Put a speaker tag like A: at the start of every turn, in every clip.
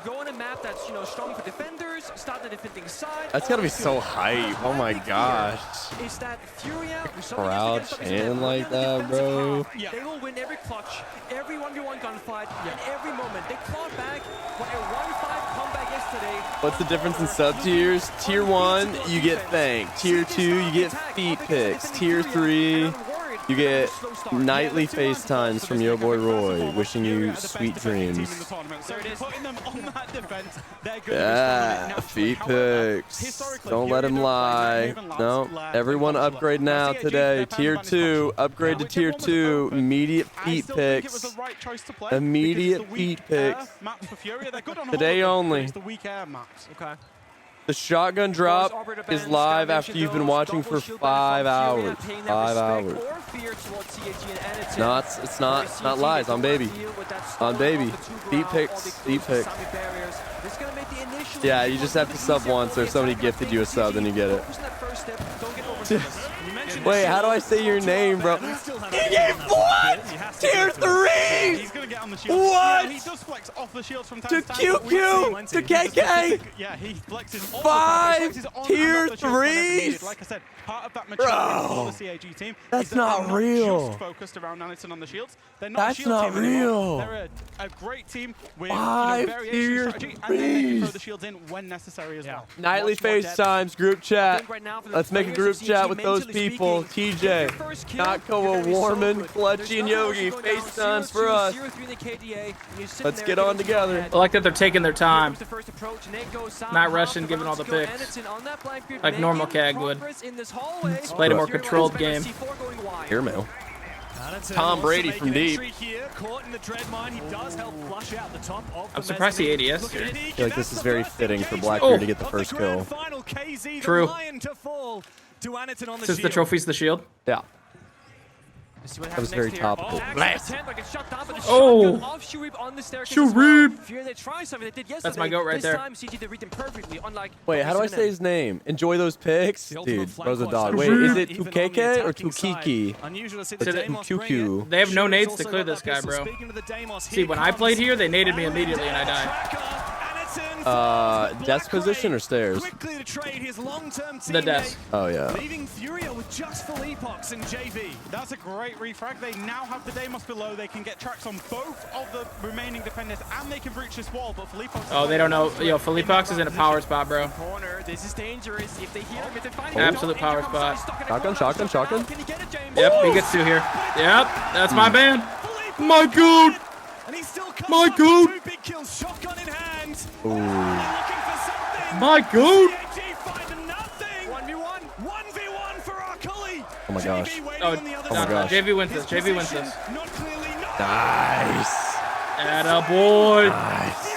A: go on a map that's, you know, strong for defenders, start the defending side.
B: That's gotta be so hype. Oh my gosh.
A: Is that Furia?
B: Crouch in like that, bro.
A: Yeah. They will win every clutch, every 1v1 gunfight, and every moment. They clawed back what a 1-5 comeback yesterday.
B: What's the difference in sub tiers? Tier 1, you get thanked. Tier 2, you get feet picks. Tier 3, you get nightly FaceTimes from your boy Roy, wishing you sweet dreams. Yeah, feet picks. Don't let him lie. No, everyone upgrade now today. Tier 2, upgrade to Tier 2. Immediate feet picks. Immediate feet picks. Today only. The shotgun drop is live after you've been watching for 5 hours. 5 hours. No, it's not lies. On baby. On baby. Feet picks. Feet picks. Yeah, you just have to sub once, or somebody gifted you a sub, then you get it. Wait, how do I say your name, bro? You gave what? Tier 3! What? To QQ? To KK? 5 Tier 3s? Bro, that's not real. That's not real.
C: They're a great team with
B: 5 Tier 3s. Nightly FaceTimes, group chat. Let's make a group chat with those people. TJ, Nakkoa, Warman, Clutchy, and Yogi. FaceTimes for us. Let's get on together.
D: I like that they're taking their time. Not rushing, giving all the picks. Like normal CAG would. Played a more controlled game.
B: Airmail. Tom Brady from deep.
D: I'm surprised he ADS here.
B: I feel like this is very fitting for Blackbeard to get the first kill.
D: True. Since the trophy's the shield?
B: Yeah. That was very topical.
D: Oh! Sharib! That's my goat right there.
B: Wait, how do I say his name? Enjoy those picks? Dude, bro's a dog. Wait, is it Tukeke or Tukiki? It's Tuku.
D: They have no nades to clear this guy, bro. See, when I played here, they naded me immediately and I died.
B: Desk position or stairs?
D: The desk.
B: Oh, yeah.
C: Leaving Furia with just Philippox and JV. That's a great refrag. They now have the Deimos below. They can get tracks on both of the remaining defenders and they can breach this wall, but Philippox...
D: Oh, they don't know. Yo, Philippox is in a power spot, bro.
A: This is dangerous. If they hear him, if they find
D: Absolute power spot.
B: Shotgun, shotgun, shotgun.
D: Yep, he gets 2 here. Yep, that's my man. My goat. My goat.
B: Ooh.
D: My goat.
B: Oh my gosh.
D: Oh
B: my gosh.
D: JV wins this. JV wins this.
B: Nice.
D: Atta boy.
B: Nice.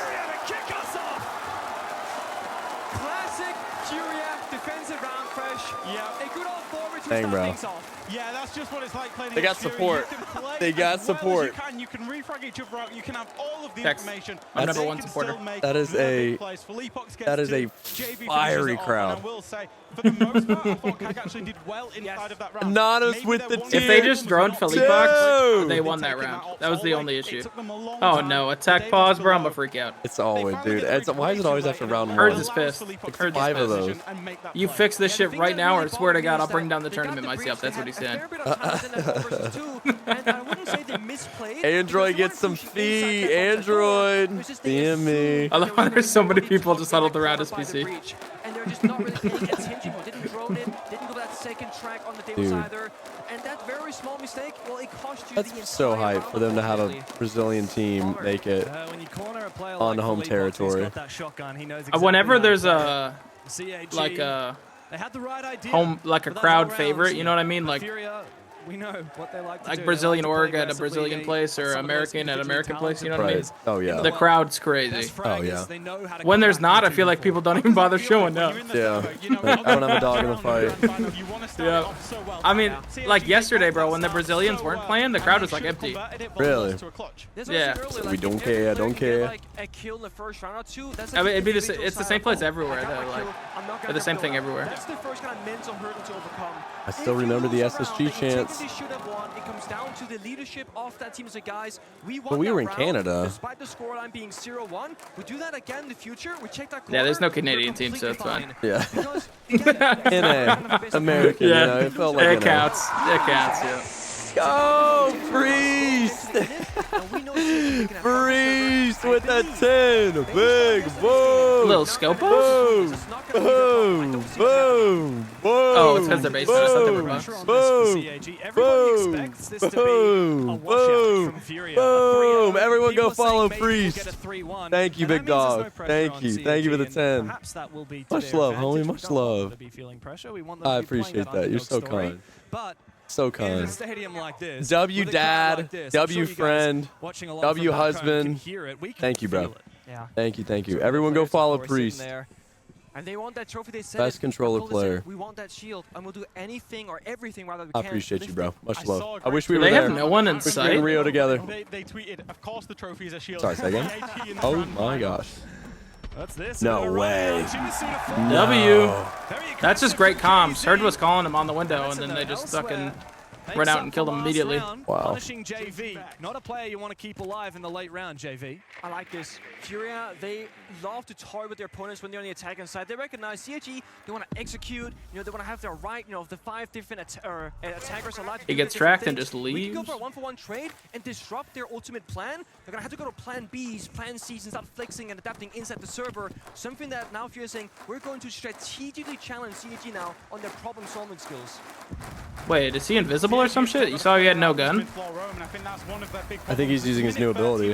A: Classic Furia defensive round fresh. Yeah, a good old forward to
B: Dang,
A: start
B: bro.
A: things off.
C: Yeah, that's just what it's like playing.
B: They got support. They got support.
C: You can refrag each other out. You can have all of the
D: Tex.
C: information.
D: I'm number 1 supporter.
B: That is a fiery crowd.
C: I will say, for the most part, I thought Kag actually did well inside of that round.
B: Nanos with the
D: If they just droned Philippox, they won that round. That was the only issue. Oh no, attack pause, bro. I'm a freak out.
B: It's always, dude. Why is it always after round 1?
D: Herds is pissed. Herds is
B: 5 of
D: pissed.
B: those.
D: You fix this shit right now, or I swear to God, I'll bring down the tournament myself. That's what he said.
B: Android gets some fee. Android. DM me.
D: I love how there's so many people just huddled around his PC.
A: And they're just not really paying attention. Didn't drone in, didn't go that second track on the Deimos either. And that very small mistake, well, it cost you the entire
B: That's so hype for them to have a Brazilian team make it on home territory.
D: Whenever there's a home, like a crowd favorite, you know what I mean? Like
A: we know what they
D: like Brazilian org at a Brazilian place or American at American place, you know what I mean?
B: Oh, yeah.
D: The crowd's crazy.
B: Oh, yeah.
D: When there's not, I feel like people don't even bother showing up.
B: Yeah. I don't have a dog in the fight.
D: Yeah. I mean, like yesterday, bro, when the Brazilians weren't playing, the crowd was like empty.
B: Really?
D: Yeah.
B: So we don't care, don't care.
D: I mean, it'd be it's the same place everywhere, though. Like, they're the same thing everywhere.
A: That's the first kind of mental hurdle to overcome.
B: I still remember the SSG chants.
A: They should have won. It comes down to the leadership of that team. So guys, we won.
B: But we were in
A: round,
B: Canada.
A: Despite the scoreline being 0-1, we do that again in the future. We check that.
D: Yeah, there's no Canadian team, so it's fine.
B: Yeah.
A: Because, again,
B: American.
D: Yeah,
B: You know, it felt like
D: it counts. It counts. Yeah.
B: Go, Priest! Priest with that 10. Big boom.
D: Little scopos?
B: Boom. Boom. Boom. Boom.
D: Oh, it's because they're based on something.
B: Boom. Boom. Boom. Everyone go follow Priest. Thank you, big dog. Thank you. Thank you for the 10. Much love, homie. Much love. I appreciate that. You're so kind. So kind. W dad, W friend, W husband. Thank you, bro. Thank you, thank you. Everyone go follow Priest.
A: And they want that trophy. They said
B: best controller player.
A: We want that shield, and we'll do anything or everything rather we can.
B: I appreciate you, bro. Much love. I wish we were
D: there.
B: there.
D: They have no one in sight.
B: In Rio together.
C: They tweeted, of course the trophy is a shield.
B: Sorry, say again. Oh my gosh. No way.
D: W. That's just great comms. Herd was calling him on the window, and then they just fucking ran out and killed him immediately.
B: Wow.
A: Punishing JV. Not a player you want to keep alive in the late round, JV. I like this. Furia, they love to toy with their opponents when they're on the attacking side. They recognize CIG, they want to execute, they want to have their right, the 5 different attackers alive.
D: He gets tracked and just leaves.
A: We can go for a 1-for-1 trade and disrupt their ultimate plan. They're going to have to go to plan Bs, plan Cs, and start flexing and adapting inside the server. Something that now Furia is saying, we're going to strategically challenge CIG now on their problem-solving skills.
D: Wait, is he invisible or some shit? You saw he had no gun?
B: I think he's using his new ability.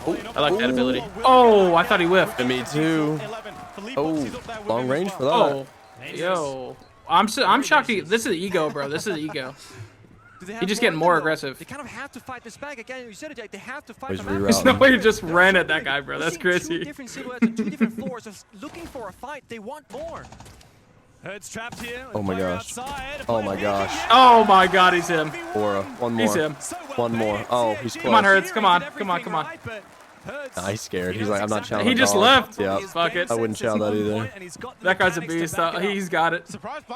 D: Oh, I like that ability. Oh, I thought he whiffed.
B: And me too. Oh, long range for that.
D: Oh, yo. I'm shocked. This is ego, bro. This is ego. He's just getting more aggressive.
A: They kind of have to fight this back again. You said it, they have to fight them.
D: There's no way you just ran at that guy, bro. That's crazy.
A: 2 different silhouettes and 2 different floors of looking for a fight. They want more. Herd's trapped here.
B: Oh my gosh. Oh my gosh.
D: Oh my god, he's him.
B: Aura. One more.
D: He's him.
B: One more. Oh, he's close.
D: Come on, Hertz. Come on. Come on, come on.
B: Nah, he's scared. He's like, I'm not challenging.
D: He just left.
B: Yeah.
D: Fuck it.
B: I wouldn't challenge that either.
D: That guy's a beast. He's got it.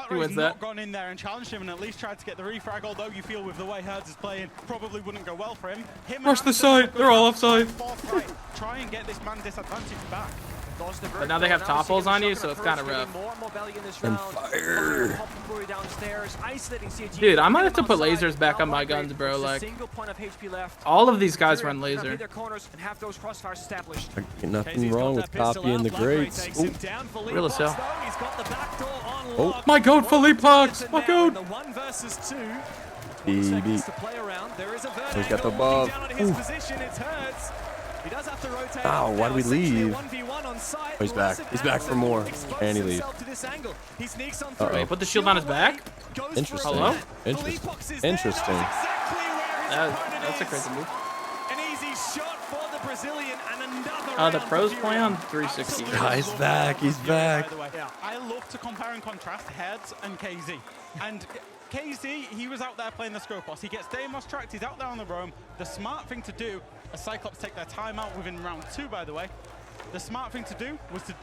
D: He wins that.
C: Gone in there and challenged him and at least tried to get the refrag, although you feel with the way Hertz is playing, probably wouldn't go well for him.
D: Rush the side. They're all offside.
C: Try and get this man disadvantage back.
D: But now they have topples on you, so it's kind of rough.
B: And fire.
D: Dude, I might have to put lasers back on my guns, bro. Like, all of these guys run laser.
B: Nothing wrong with copying the greats.
D: Really so.
B: Oh
D: my god, Philippe Pox! My god!
B: BB. He's got the buff. Oh, why did we leave? Oh, he's back. He's back for more. And he leaves.
D: Wait, put the shield on his back?
B: Interesting.
D: Hello?
B: Interesting. Interesting.
D: That's a crazy move. The pros play on 360.
B: He's back. He's back.
C: I love to compare and contrast Heads and KZ. And KZ, he was out there playing the Scopos. He gets Deimos tracked. He's out there on the roam. The smart thing to do, as Cyclops take their time out within round 2, by the way, the smart thing to do was to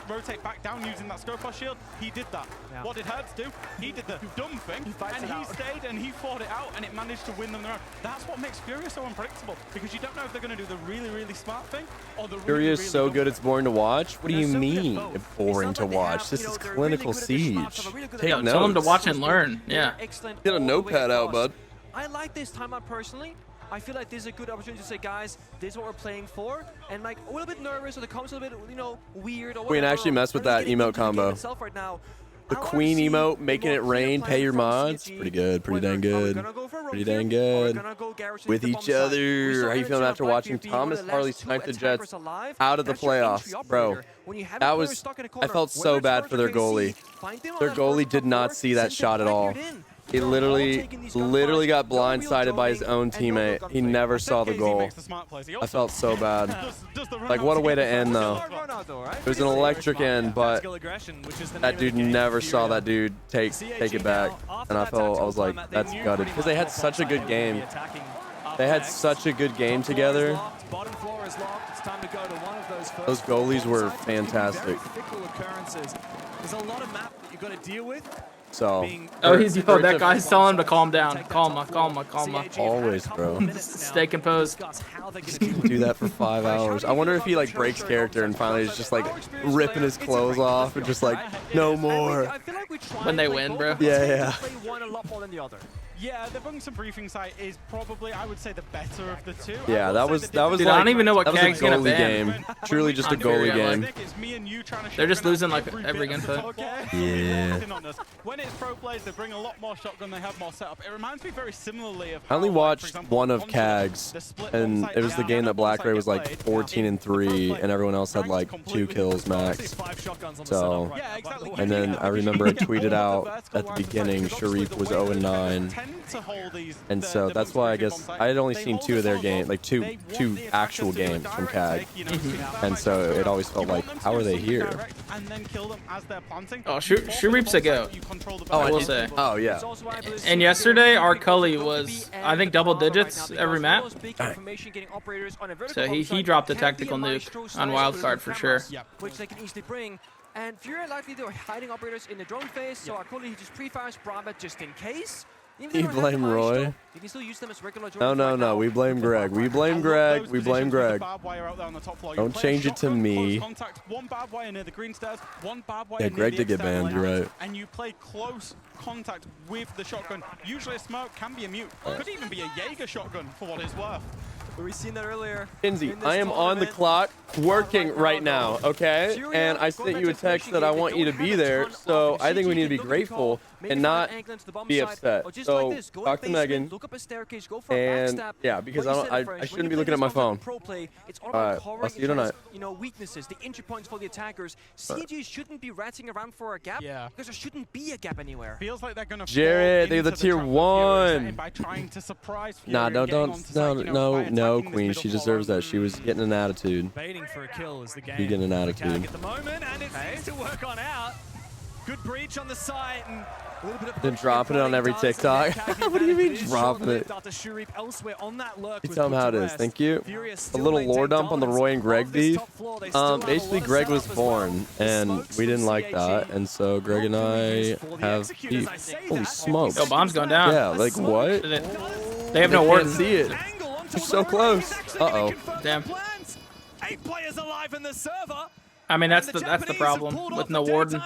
C: rotate back down using that Scopos shield. He did that. Yeah. What did Hertz do? He did the dumb thing, and he stayed and he fought it out, and it managed to win them the round. That's what makes Furia so unpredictable, because you don't know if they're going to do the really, really smart thing or the
B: Furia is so good it's boring to watch? What do you
A: so
B: mean boring to watch? This is clinical siege. Take notes.
D: Tell them to watch and learn. Yeah.
B: Get a notepad out, bud.
A: I like this timeout personally. I feel like this is a good opportunity to say, guys, this is what we're playing for. And like a little bit nervous, or the comments a little bit, weird. Or
B: We can actually mess with that emote combo. The Queen emote, making it rain, pay your mods. Pretty good, pretty dang good. Pretty dang good. With each other. How you feeling after watching Thomas Harley snipe the Jets out of the playoffs? Bro, that was, I felt so bad for their goalie. Their goalie did not see that shot at all. He literally got blindsided by his own teammate. He never saw the goal. I felt so bad. Like, what a way to end, though. It was an electric end, but that dude never saw that dude take it back. And I was like, that's gutted. Because they had such a good game. They had such a good game together. Those goalies were fantastic.
A: There's a lot of map that you've got to deal with.
B: So.
D: Oh, that guy's telling him to calm down. Calma.
B: Always, bro.
D: Stay composed.
B: Do that for 5 hours. I wonder if he like breaks character and finally is just like ripping his clothes off and just like no more.
D: When they win, bro.
B: Yeah.
C: Yeah, the Bunks and Briefing site is probably, I would say, the better of the two.
B: Yeah, that was
D: Dude,
B: like,
D: I don't even know what
B: that was
D: Kag's
B: a
D: gonna
B: goalie
D: ban.
B: game. Truly just a goalie game.
D: They're just losing like every gunfight.
B: Yeah.
C: When it's pro players, they bring a lot more shotgun, they have more setup. It reminds me very similarly of
B: I only
C: how,
B: watched
C: for example,
B: one of
C: on
B: Kag's,
C: the split
B: and
C: onside
B: it was the
C: down
B: game
C: and
B: that Blackray was
C: onside
B: like
C: get played.
B: 14-3, and everyone else had like 2 kills max. So,
C: Yeah, exactly.
B: and then I remember I tweeted out at the beginning, Sharif was 0-9. And so that's why I guess I had only seen 2 of their games, like two actual games from Kag. And so it always felt like, how are they here?
D: Oh, Sharif's a goat.
B: Oh,
D: I will say.
B: Oh, yeah.
D: And yesterday, our Cully was, I think, double digits every map. So he dropped a tactical nuke on wildcard for sure.
A: Which they can easily bring. And Fury likely they're hiding operators in the drone phase, so our Cully just pre-fires Brava just in case.
B: You blame Roy?
A: You can still use them as regular
B: No. We blame Greg. We blame Greg. We blame Greg. Don't change it to me. Yeah, Greg did get banned. You're right.
C: And you play close contact with the shotgun. Usually a smoke can be a mute. Could even be a Jaeger shotgun for what it's worth.
A: We've seen that earlier.
B: Kinsey, I am on the clock working right now, okay? And I sent you a text that I want you to be there, so I think we need to be grateful and not be upset. So talk to Megan, and yeah, because I shouldn't be looking at my phone. Alright, I'll see you tonight.
A: You know, weaknesses, the entry points for the attackers. CG shouldn't be ratting around for a gap, because there shouldn't be a gap anywhere.
C: Feels like they're gonna
B: Jared, they're the tier 1.
C: by trying to surprise
B: Nah, no, Queen. She deserves that. She was getting an attitude.
A: Baiting for a kill is the game.
B: You're getting an attitude.
A: At the moment, and it seems to work on out. Good breach on the site and a little bit of
B: Then dropping it on every TikTok. What do you mean dropping it? You tell them how it is. Thank you. A little lore dump on the Roy and Greg beef. Basically, Greg was born, and we didn't like that, and so Greg and I have beef. Holy smokes!
D: Yo, bomb's going down.
B: Yeah, like what?
D: They have no warden.
B: Can't see it. They're so close. Uh-oh.
D: Damn.
A: 8 players alive in the server.
D: I mean, that's the problem with no warden.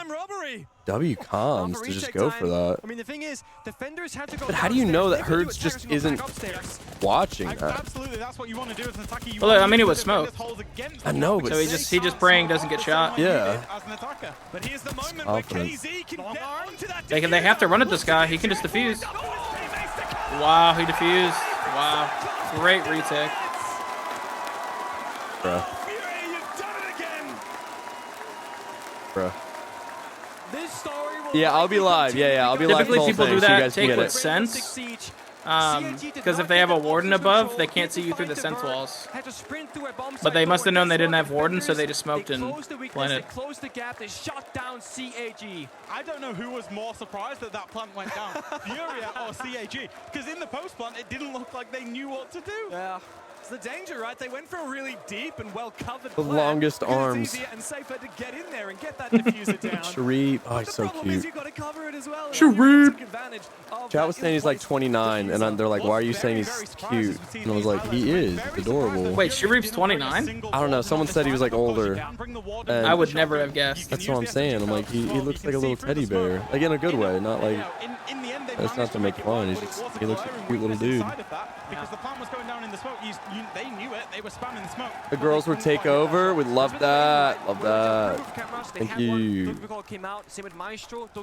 B: W comms to just go for that.
A: I mean, the thing is, defenders had to go.
B: But how do you know that Hertz just isn't watching that?
C: Absolutely, that's what you want to do as an attacker.
D: Well, I mean, it was smoke.
B: I know, but
D: So he just praying doesn't get shot.
B: Yeah.
C: But here's the moment
B: where
C: KZ can get onto that.
D: They have to run at this guy. He can just defuse. Wow, he defused. Wow, great retake.
B: Bruh. Bruh. Yeah, I'll be live. Yeah, I'll be live.
D: Typically, people do that.
B: Take
D: Take with sense. Because if they have a warden above, they can't see you through the sense walls. But they must have known they didn't have warden, so they just smoked and planted.
C: I don't know who was more surprised that plant went down, Furia or CAG, because in the post plant it didn't look like they knew what to do.
A: Yeah. The danger, right? They went for a really deep and well-covered
B: The longest arms.
A: It's easier and safer to get in there and get that diffuser down.
B: Sharif, oh, he's so cute.
A: You got to cover it as well.
B: Sharif. Chat was saying he's like 29, and they're like, why are you saying he's cute? And I was like, he is. He's adorable.
D: Wait, Sharif's 29?
B: I don't know. Someone said he was like older. And
D: I would never have guessed.
B: that's what I'm saying. I'm like, he looks like a little teddy bear. Like in a good way, not like, that's not to make fun. He looks like a cute little dude.
C: Because the plant was going down in the smoke, they knew it. They were spamming the smoke.
B: The girls would take over. We'd love that. Love that. Thank you.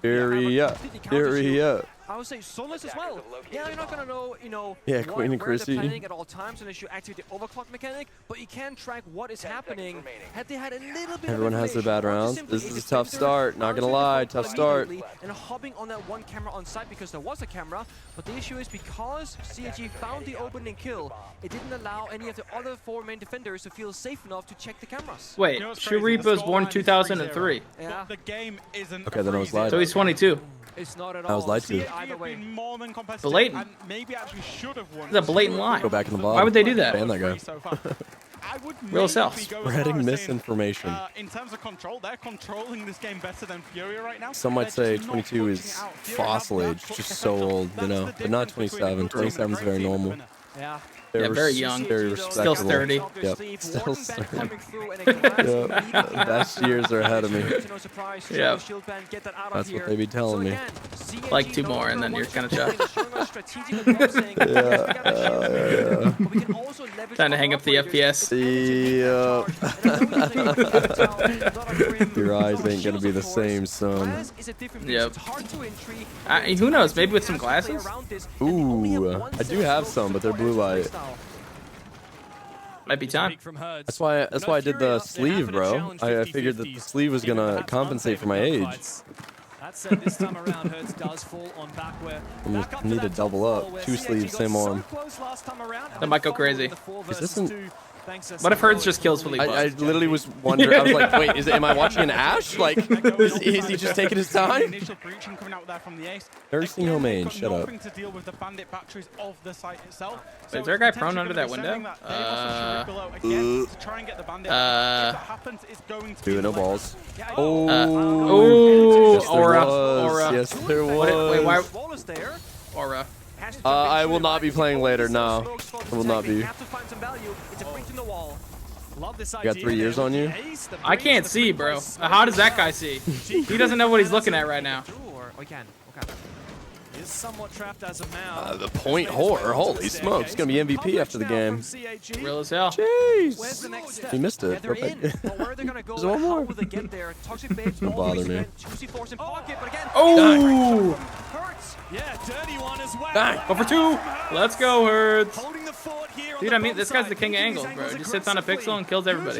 B: Hurry up. Hurry up.
A: I would say soulless as well. Yeah, you're not gonna know,
B: Yeah, Queen and Chrissy.
A: planning at all times unless you activate the overclock mechanic, but you can track what is happening. Had they had a little bit
B: Everyone
A: of
B: has their bad rounds. This is a tough
A: defender
B: start. Not gonna lie, tough start.
A: And hopping on that one camera on site because there was a camera, but the issue is because CAG found the opening kill, it didn't allow any of the other 4 main defenders to feel safe enough to check the cameras.
D: Wait, Sharif was born 2003.
A: Yeah.
C: The game isn't.
B: Okay, then I was lied.
D: So he's 22.
A: It's not at all.
B: I was lied to.
A: Either way.
C: More than competitive.
D: Blatant.
C: And maybe actually should have won.
D: It's a blatant lie.
B: Go back in the bottom.
D: Why would they do that?
B: Ban that guy.
D: Real self.
B: Spreading misinformation.
C: In terms of control, they're controlling this game better than Furia right now.
B: Some might say 22 is fossil age, just so old, you know, but not 27. 27 is very normal.
A: Yeah.
D: Yeah, very young.
B: Very respectable.
D: Still sturdy.
B: Yep, still sturdy. Yeah, best years are ahead of me.
D: Yeah.
B: That's what they be telling me.
D: Like 2 more, and then you're kind of chuffed.
B: Yeah.
D: Time to hang up the FPS.
B: Yep. Your eyes ain't gonna be the same, son.
D: Yep. Who knows? Maybe with some glasses?
B: Ooh, I do have some, but they're blue light.
D: Might be time.
B: That's why I did the sleeve, bro. I figured that the sleeve was gonna compensate for my age.
A: That said, this time around, Hertz does fall on backware.
B: I need to double up. 2 sleeves, same arm.
D: That might go crazy.
B: Is this an...
D: What if Hertz just kills Philippe?
B: I literally was wondering. I was like, wait, am I watching an Ash? Like, is he just taking his time? Nursing home age, shut up.
D: Wait, is there a guy prone under that window?
B: Dude, no balls.
D: Oh,
B: yes,
D: Aura.
B: Yes, there was.
D: Wait, why? Aura.
B: I will not be playing later. No, I will not be. You got 3 years on you?
D: I can't see, bro. How does that guy see? He doesn't know what he's looking at right now.
B: The point whore. Holy smokes. It's going to be MVP after the game.
D: Real as hell.
B: Jeez. He missed it. Perfect. There's one more. Don't bother me.
D: Oh!
A: Yeah, dirty one as well.
B: Bang.
D: Over 2. Let's go, Hertz. Dude, I mean, this guy's the king of angles, bro. He just sits on a pixel and kills everybody.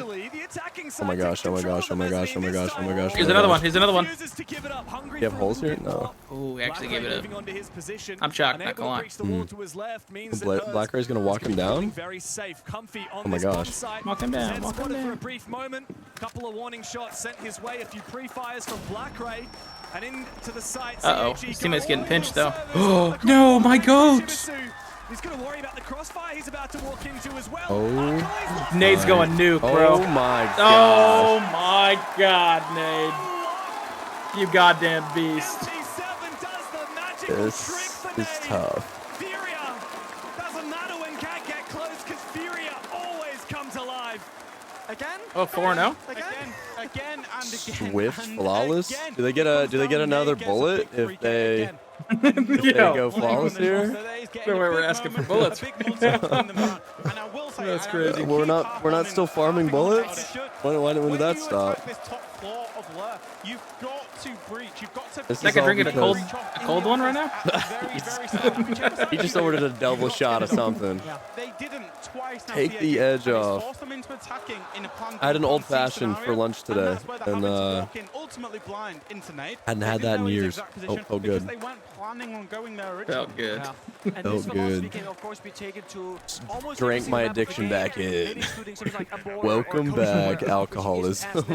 B: Oh my gosh, oh my gosh, oh my gosh, oh my gosh, oh my gosh.
D: Here's another one. Here's another one.
B: You have holes here? No.
D: Oh, we actually gave it up. I'm shocked, not gonna lie.
B: Black Ray's gonna walk him down? Oh my gosh.
D: Walk him down, walk him
A: For a
D: down.
A: brief moment, couple of warning shots sent his way, a few pre-fires from Black Ray, and into the sights.
D: Uh-oh, his teammate's getting pinched, though. Oh, no, my goat!
A: He's gonna worry about the crossfire he's about to walk into as well.
B: Oh.
D: Nade's going nuke, bro.
B: Oh my god.
D: Oh my god, Nade. You goddamn beast.
B: This is tough.
A: Furia doesn't matter when can't get close because Furia always comes alive. Again?
D: Oh, 4-0?
C: Again and again.
B: Swift,
C: and
B: flawless.
C: again.
B: Do they get another bullet if they
D: Yo.
B: go flawless here?
D: We're asking for bullets.
C: That's
D: crazy.
B: We're not still farming bullets? When did that stop?
C: You've got to breach. You've got to.
B: This
D: I
B: is
D: could
B: all
D: drink it a cold
B: because
D: one right now?
B: he just ordered a double shot of something.
C: They didn't twice.
B: Take the edge off. I had an old fashioned for lunch today, and hadn't had that in years. Oh, good.
C: They weren't planning on going there originally.
D: Felt good.
B: Felt good. Drank my addiction back in. Welcome back, alcoholism.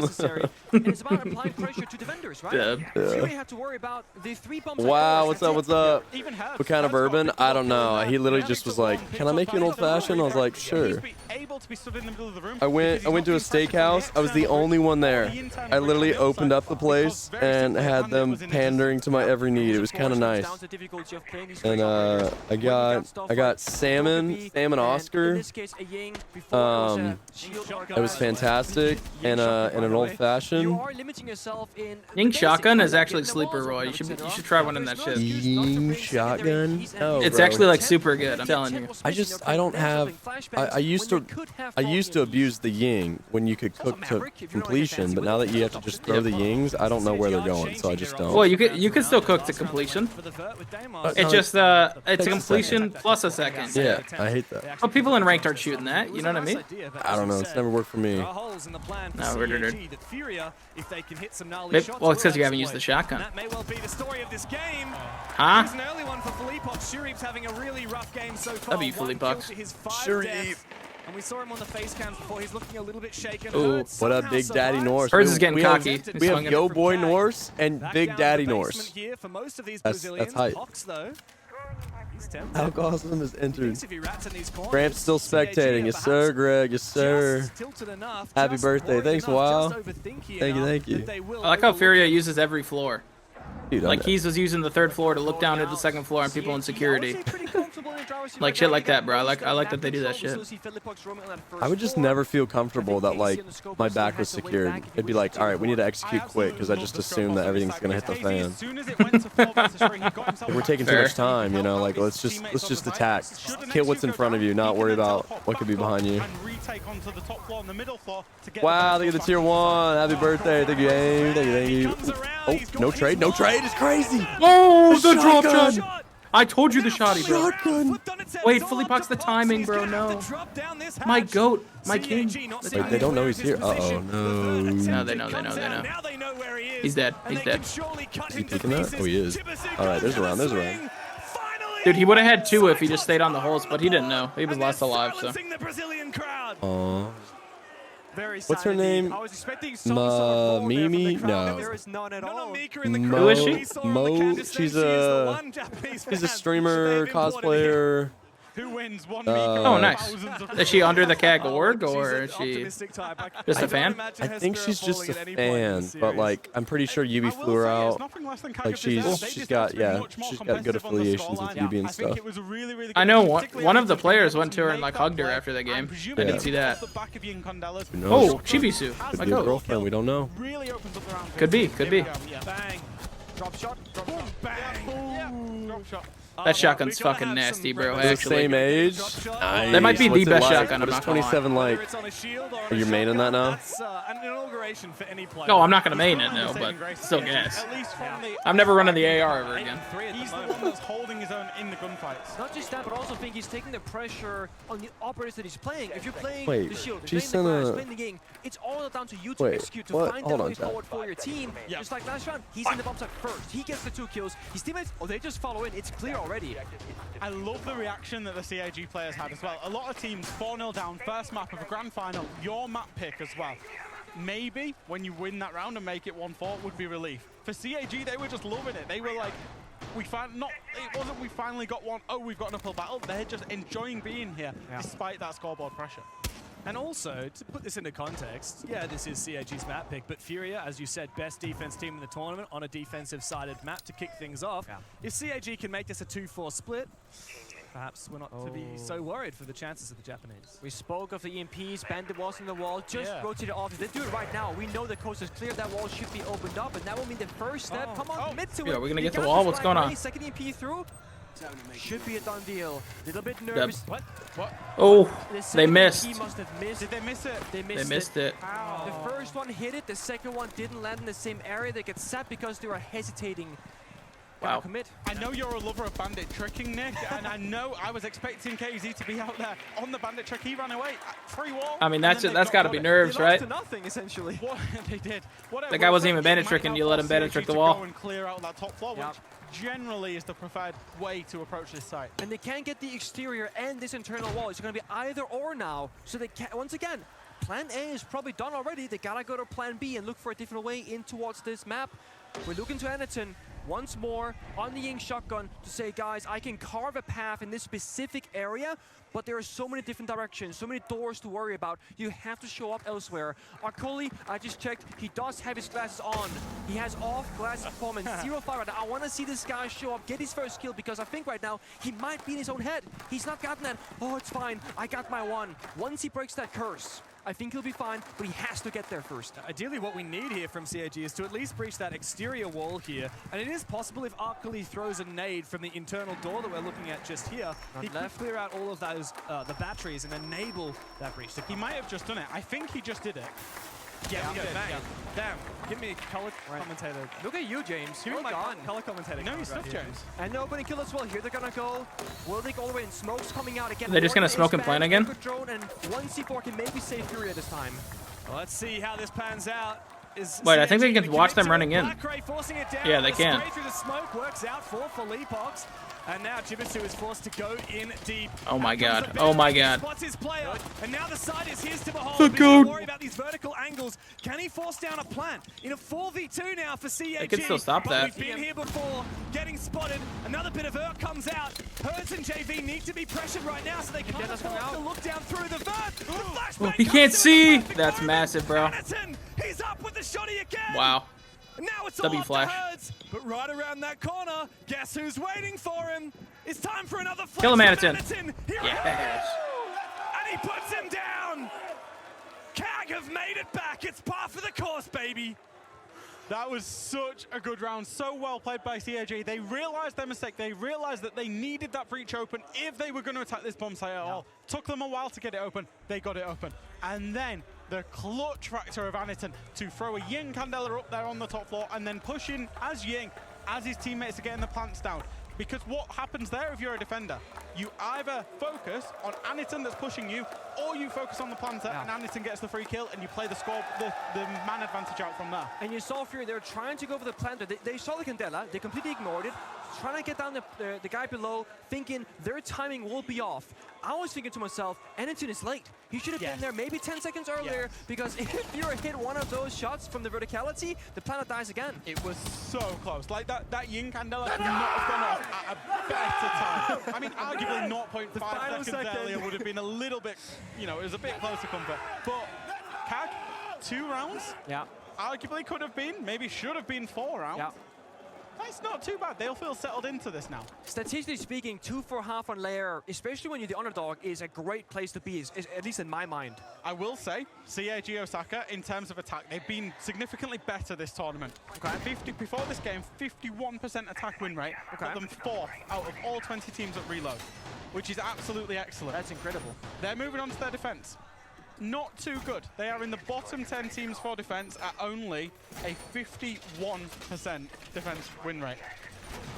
A: It's about applying pressure to defenders, right?
D: Yeah.
A: Fury had to worry about the 3 bumps.
B: Wow, what's up, what's up? What kind of bourbon? I don't know. He literally just was like, can I make you an old fashioned? I was like, sure. I went to a steakhouse. I was the only one there. I literally opened up the place and had them pandering to my every need. It was kind of nice. And I got salmon Oscar. It was fantastic, and an old fashioned.
D: Ying shotgun is actually sleeper, Roy. You should try one in that shit.
B: Ying shotgun? No,
D: It's
B: bro.
D: actually like super good. I'm telling you.
B: I don't have. I used to abuse the Ying when you could cook to completion, but now that you have to just throw the Yings, I don't know where they're going, so I just don't.
D: Well, you could still cook to completion. It's just it's a completion plus a second.
B: Yeah, I hate that.
D: But people in ranked aren't shooting that. You know what I mean?
B: I don't know. It's never worked for me.
D: No, weird. Well, it's because you haven't used the shotgun.
A: That may well be the story of this game.
D: Huh?
A: It's an early one for Philippe. Shurip's having a really rough game so far.
D: W Philippe Bucks.
B: Shurip.
A: And we saw him on the face cams before. He's looking a little bit shaken.
D: Ooh,
B: what up, Big Daddy Norse?
D: Hers is getting cocky.
B: We have Yo Boy Norse and Big Daddy Norse.
A: Here for most of these
B: That's
A: Brazilians.
B: hype.
A: Pox, though.
B: Alcoholism is entered. Ramp's still spectating. Yes, sir, Greg. Yes, sir. Happy birthday. Thanks, Wow. Thank you.
D: I like how Furia uses every floor.
B: Dude,
D: Like Keys was using the 3rd floor to look down at the 2nd floor and people in security. Like shit like that, bro. I like that they do that shit.
B: I would just never feel comfortable that like my back was secured. It'd be like, all right, we need to execute quick because I just assume that everything's gonna hit the fan. We're taking too much time, you know. Like let's just attack, kill what's in front of you, not worry about what could be behind you. Wow, look at the tier 1. Happy birthday. Thank you, Aim. Thank you. Oh, no trade. No trade. It's crazy.
D: Oh, the drop shot. I told you the shotty, bro.
B: Shotgun.
D: Wait, fully pucks the timing, bro. No. My goat. My king.
B: Wait, they don't know he's here. Uh-oh, no.
D: No, they know. He's dead. He's dead.
B: Is he picking that? Oh, he is. All right, there's a round.
D: Dude, he would have had 2 if he just stayed on the holes, but he didn't know. He was last alive, so.
B: Aww. What's her name? Mimi? No.
D: Who is she?
B: Mo. She's a streamer, cosplayer.
C: Who wins one
D: oh, nice. Is she under the CAG org, or is she just a fan?
B: I think she's just a fan, but like I'm pretty sure Yubi flew her out. Like she's got good affiliations with Yubi and stuff.
D: I know one of the players went to her and like hugged her after the game. I didn't see that. Oh, Chibisu.
B: Could be a girlfriend. We don't know.
D: Could be.
C: Drop shot. Boom, bang. Drop shot.
D: That shotgun's fucking nasty, bro.
B: They're the same age. Nice.
D: That might be the best shotgun.
B: What is 27 like? Are you maining that now?
D: No, I'm not gonna main it, no, but still gas. I'm never running the AR ever again.
C: He's the one that's holding his own in the gunfights.
A: Not just that, but also think he's taking the pressure on the operators that he's playing. If you're playing the shield,
B: she's
A: playing the glass, playing the game, it's all down to you to execute, to find the way forward for your team. Just like last round, he's in the bomb site first. He gets the 2 kills. His teammates, they just follow in. It's clear already.
C: I love the reaction that the CIG players had as well. A lot of teams 4-0 down, first map of a grand final, your map pick as well. Maybe when you win that round and make it 1-4 would be relief. For CIG, they were just loving it. They were like, it wasn't we finally got one, oh, we've got an uphill battle. They're just enjoying being here despite that scoreboard pressure.
E: And also, to put this into context, yeah, this is CIG's map pick, but Furia, as you said, best defense team in the tournament on a defensive-sided map to kick things off. Yeah. If CIG can make this a 2-4 split, perhaps we're not to be so worried for the chances of the Japanese.
A: We spoke of the EMPs, bandit walls in the wall, just rotate it off. If they do it right now, we know the coast is clear, that wall should be opened up, and that will mean the first step. Come on, commit to it.
D: Yeah, we're gonna get the wall, what's going on?
A: Second EMP through. Should be a done deal. Little bit nervous.
C: What?
D: Oh, they missed.
C: He must have missed. Did they miss it?
A: They
D: missed it.
A: The first one hit it. The second one didn't land in the same area. They get sat because they were hesitating.
D: Wow.
A: Commit.
C: I know you're a lover of bandit tricking, Nick, and I know I was expecting KZ to be out there on the bandit trick. He ran away. Free wall.
D: I mean, that's got to be nerves, right?
A: To nothing, essentially.
C: What they did.
D: That guy wasn't even bandit tricking. You let him bandit trick the wall.
C: And clear out that top floor, which generally is the preferred way to approach this site.
A: And they can't get the exterior and this internal wall. It's going to be either or now. So they can't, once again, plan A is probably done already. They got to go to plan B and look for a different way in towards this map. We're looking to Anderton once more on the Ying shotgun to say, guys, I can carve a path in this specific area, but there are so many different directions, so many doors to worry about. You have to show up elsewhere. Akoli, I just checked, he does have his glasses on. He has off glasses performance, 0-5 right now. I want to see this guy show up, get his first kill, because I think right now he might be in his own head. He's not gotten that. Oh, it's fine. I got my one. Once he breaks that curse, I think he'll be fine, but he has to get there first.
E: Ideally, what we need here from CIG is to at least breach that exterior wall here. And it is possible if Arkali throws a nade from the internal door that we're looking at just here, he can clear out all of those, the batteries and enable that breach.
C: He might have just done it. I think he just did it.
E: Yeah, Damn, give me a color commentator.
A: Look at you, James.
E: Who's my color commentator?
C: No, he's stuff, James.
A: And nobody kill as well. Here they're gonna go. Will they go all the way in? Smoke's coming out again.
D: They're just gonna smoke and plan again?
A: Drone, and one C4 can maybe save Furia this time.
E: Well, let's see how this pans out.
D: Wait, I think they can watch them running in.
E: Forcing it down.
D: Yeah, they can.
E: Spray through the smoke works out for Leapox. And now Jibitsu is forced to go in deep.
D: Oh my god. Oh my god.
E: Spots his player, and now the side is his to behold.
D: Fuck
E: Don't
D: God.
E: worry about these vertical angles. Can he force down a plant? In a 4v2 now for CAG.
D: They can still stop
E: but
D: that.
E: We've been here before, getting spotted. Another bit of Urk comes out. Hertz and JV need to be pressured right now, so they can't afford to look down through the vert. The flashbang
D: He
E: comes
D: can't
E: to
D: see.
E: a perfect
D: That's
E: moment.
D: massive, bro.
E: Anderson, he's up with the shotty again.
D: Wow.
E: And now it's
D: W
E: all up
D: flash.
E: to Hertz, but right around that corner, guess who's waiting for him? It's time for another flash.
D: Kill him,
E: from
D: Anderson.
E: Here it
D: Yes.
E: goes. And he puts him down. CAG have made it back. It's par for the course, baby.
C: That was such a good round. So well played by CAG. They realized their mistake. They realized that they needed that breach open if they were going to attack this bomb site at all. Took them a while to get it open. They got it open. And then the clutch factor of Aniton to throw a Ying Candela up there on the top floor and then push in as Ying, as his teammates are getting the plants down. Because what happens there if you're a defender? You either focus on Aniton that's pushing you, or you focus on the planter and Aniton gets the free kill and you play the score, the man advantage out from there.
A: And you saw Fury, they were trying to go for the planter. They saw the Candela, they completely ignored it, trying to get down the guy below, thinking their timing will be off. I was thinking to myself, Aniton is late. He should have been there maybe 10 seconds earlier, because if Fury hit one of those shots from the verticality, the planet dies again.
C: It was so close. Like that Ying Candela could not have gone off at a better time. I mean, arguably 0.5 seconds earlier would have been a little bit, you know, it was a bit closer comfort. But CAG, 2 rounds, arguably could have been, maybe should have been 4 rounds. That's not too bad. They'll feel settled into this now.
A: Statistically speaking, 2 for half on layer, especially when you're the underdog, is a great place to be, at least in my mind.
C: I will say, CAG Osaka, in terms of attack, they've been significantly better this tournament. Before this game, 51% attack win rate, got them 4th out of all 20 teams at reload, which is absolutely excellent.
A: That's incredible.
C: They're moving on to their defense. Not too good. They are in the bottom 10 teams for defense at only a 51% defense win rate,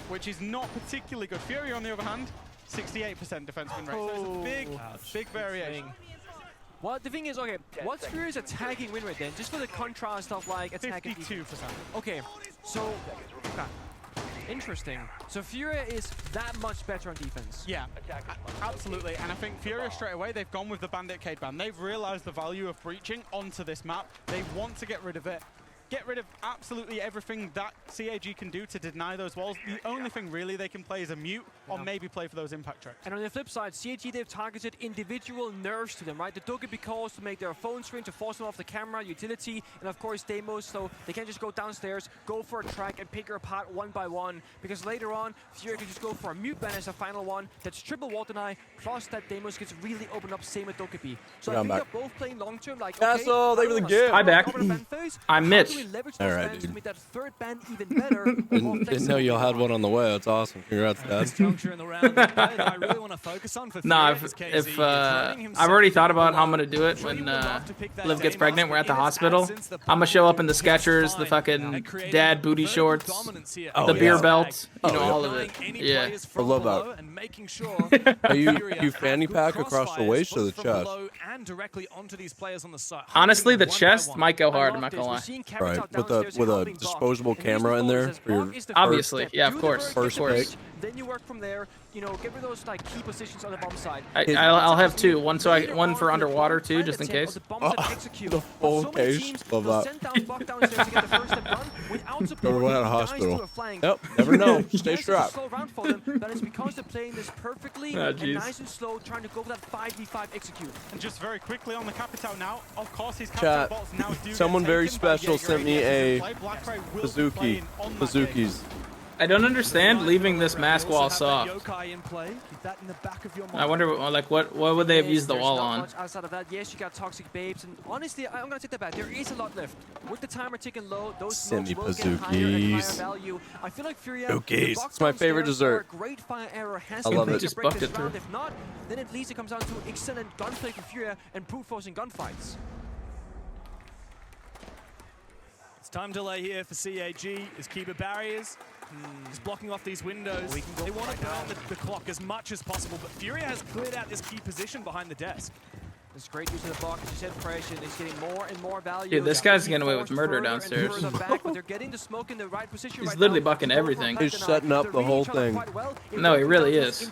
C: which is not particularly good. Fury, on the other hand, 68% defense win rate. So it's a big variation.
A: Well, the thing is, okay, what's Fury's attacking win rate then? Just for the contrast of like attacking.
C: 52%.
A: Okay, so interesting. So Fury is that much better on defense.
C: Yeah, absolutely. And I think Fury straight away, they've gone with the Bandit Cade ban. They've realized the value of breaching onto this map. They want to get rid of it. Get rid of absolutely everything that CAG can do to deny those walls. The only thing really they can play is a mute or maybe play for those impact tracks.
A: And on the flip side, CAG, they've targeted individual nerfs to them, right? The Dogebi calls to make their phone screen, to force them off the camera, utility, and of course Deimos, so they can't just go downstairs, go for a track and pick her apart one by one, because later on, Fury can just go for a mute ban as a final one, that's triple wall deny, plus that Deimos gets really opened up, same with Dogebi. So I think they're both playing long-term, like,
B: Castle, thank you for the gift.
D: Hi, back. I'm Mitch.
B: All right, dude.
A: To make that third ban even better.
B: Didn't know y'all had one on the way. That's awesome. Congrats, Dad.
E: Juncture in the round that I really want to focus on for
D: Nah,
E: Fury
D: if I've already thought about how I'm gonna do it when Liv gets pregnant. We're at the hospital. I'm gonna show up in the Skechers, the fucking dad booty shorts, the beer belt, you know, all of it. Yeah.
B: I love that. Are you fanny pack across the waist or the chest?
D: Honestly, the chest might go hard. I'm not gonna lie.
B: Right, with a disposable camera in there for your
D: Obviously, yeah, of course.
B: first pick.
A: Then you work from there, you know, get rid of those like key positions on the bomb side.
D: I'll have 2. One for underwater too, just in case.
B: The full case. Love that. Everyone at a hospital. Yep, never know. Stay strapped.
A: That is because they're playing this perfectly and nice and slow, trying to go for that 5v5 execute.
C: And just very quickly on the Capital now, of course his
B: Chat,
C: Capital bots now do
B: someone
C: get
B: very
C: taken by
B: special
C: Jaeger.
B: sent me a
C: Bazooki.
B: Bazookies.
D: I don't understand leaving this mask wall soft. I wonder, like, what would they have used the wall on?
A: Outside of that, yes, you got toxic babes, and honestly, I'm gonna take that back. There is a lot left. With the timer ticking low, those smokes will get higher and higher value. I feel like Furia,
B: It's my favorite dessert.
A: Great fire arrow has
B: I
A: to
B: love
A: make
B: it.
D: Just
A: break
D: bucked
A: this
D: it
A: round.
D: through.
A: If not, then at least it comes down to excellent gunplay for Furia and brute forcing gunfights.
E: It's time delay here for CAG. Is keeper barriers. Just blocking off these windows. They want to burn the clock as much as possible, but Furia has cleared out this key position behind the desk.
A: It's great use of the block. As you said, pressure. He's getting more and more value.
D: Dude, this guy's getting away with murder downstairs.
A: Back, but they're getting the smoke in the right position.
D: He's
A: right
D: literally
A: now.
D: bucking everything.
B: He's setting up the whole thing.
D: No, he really is.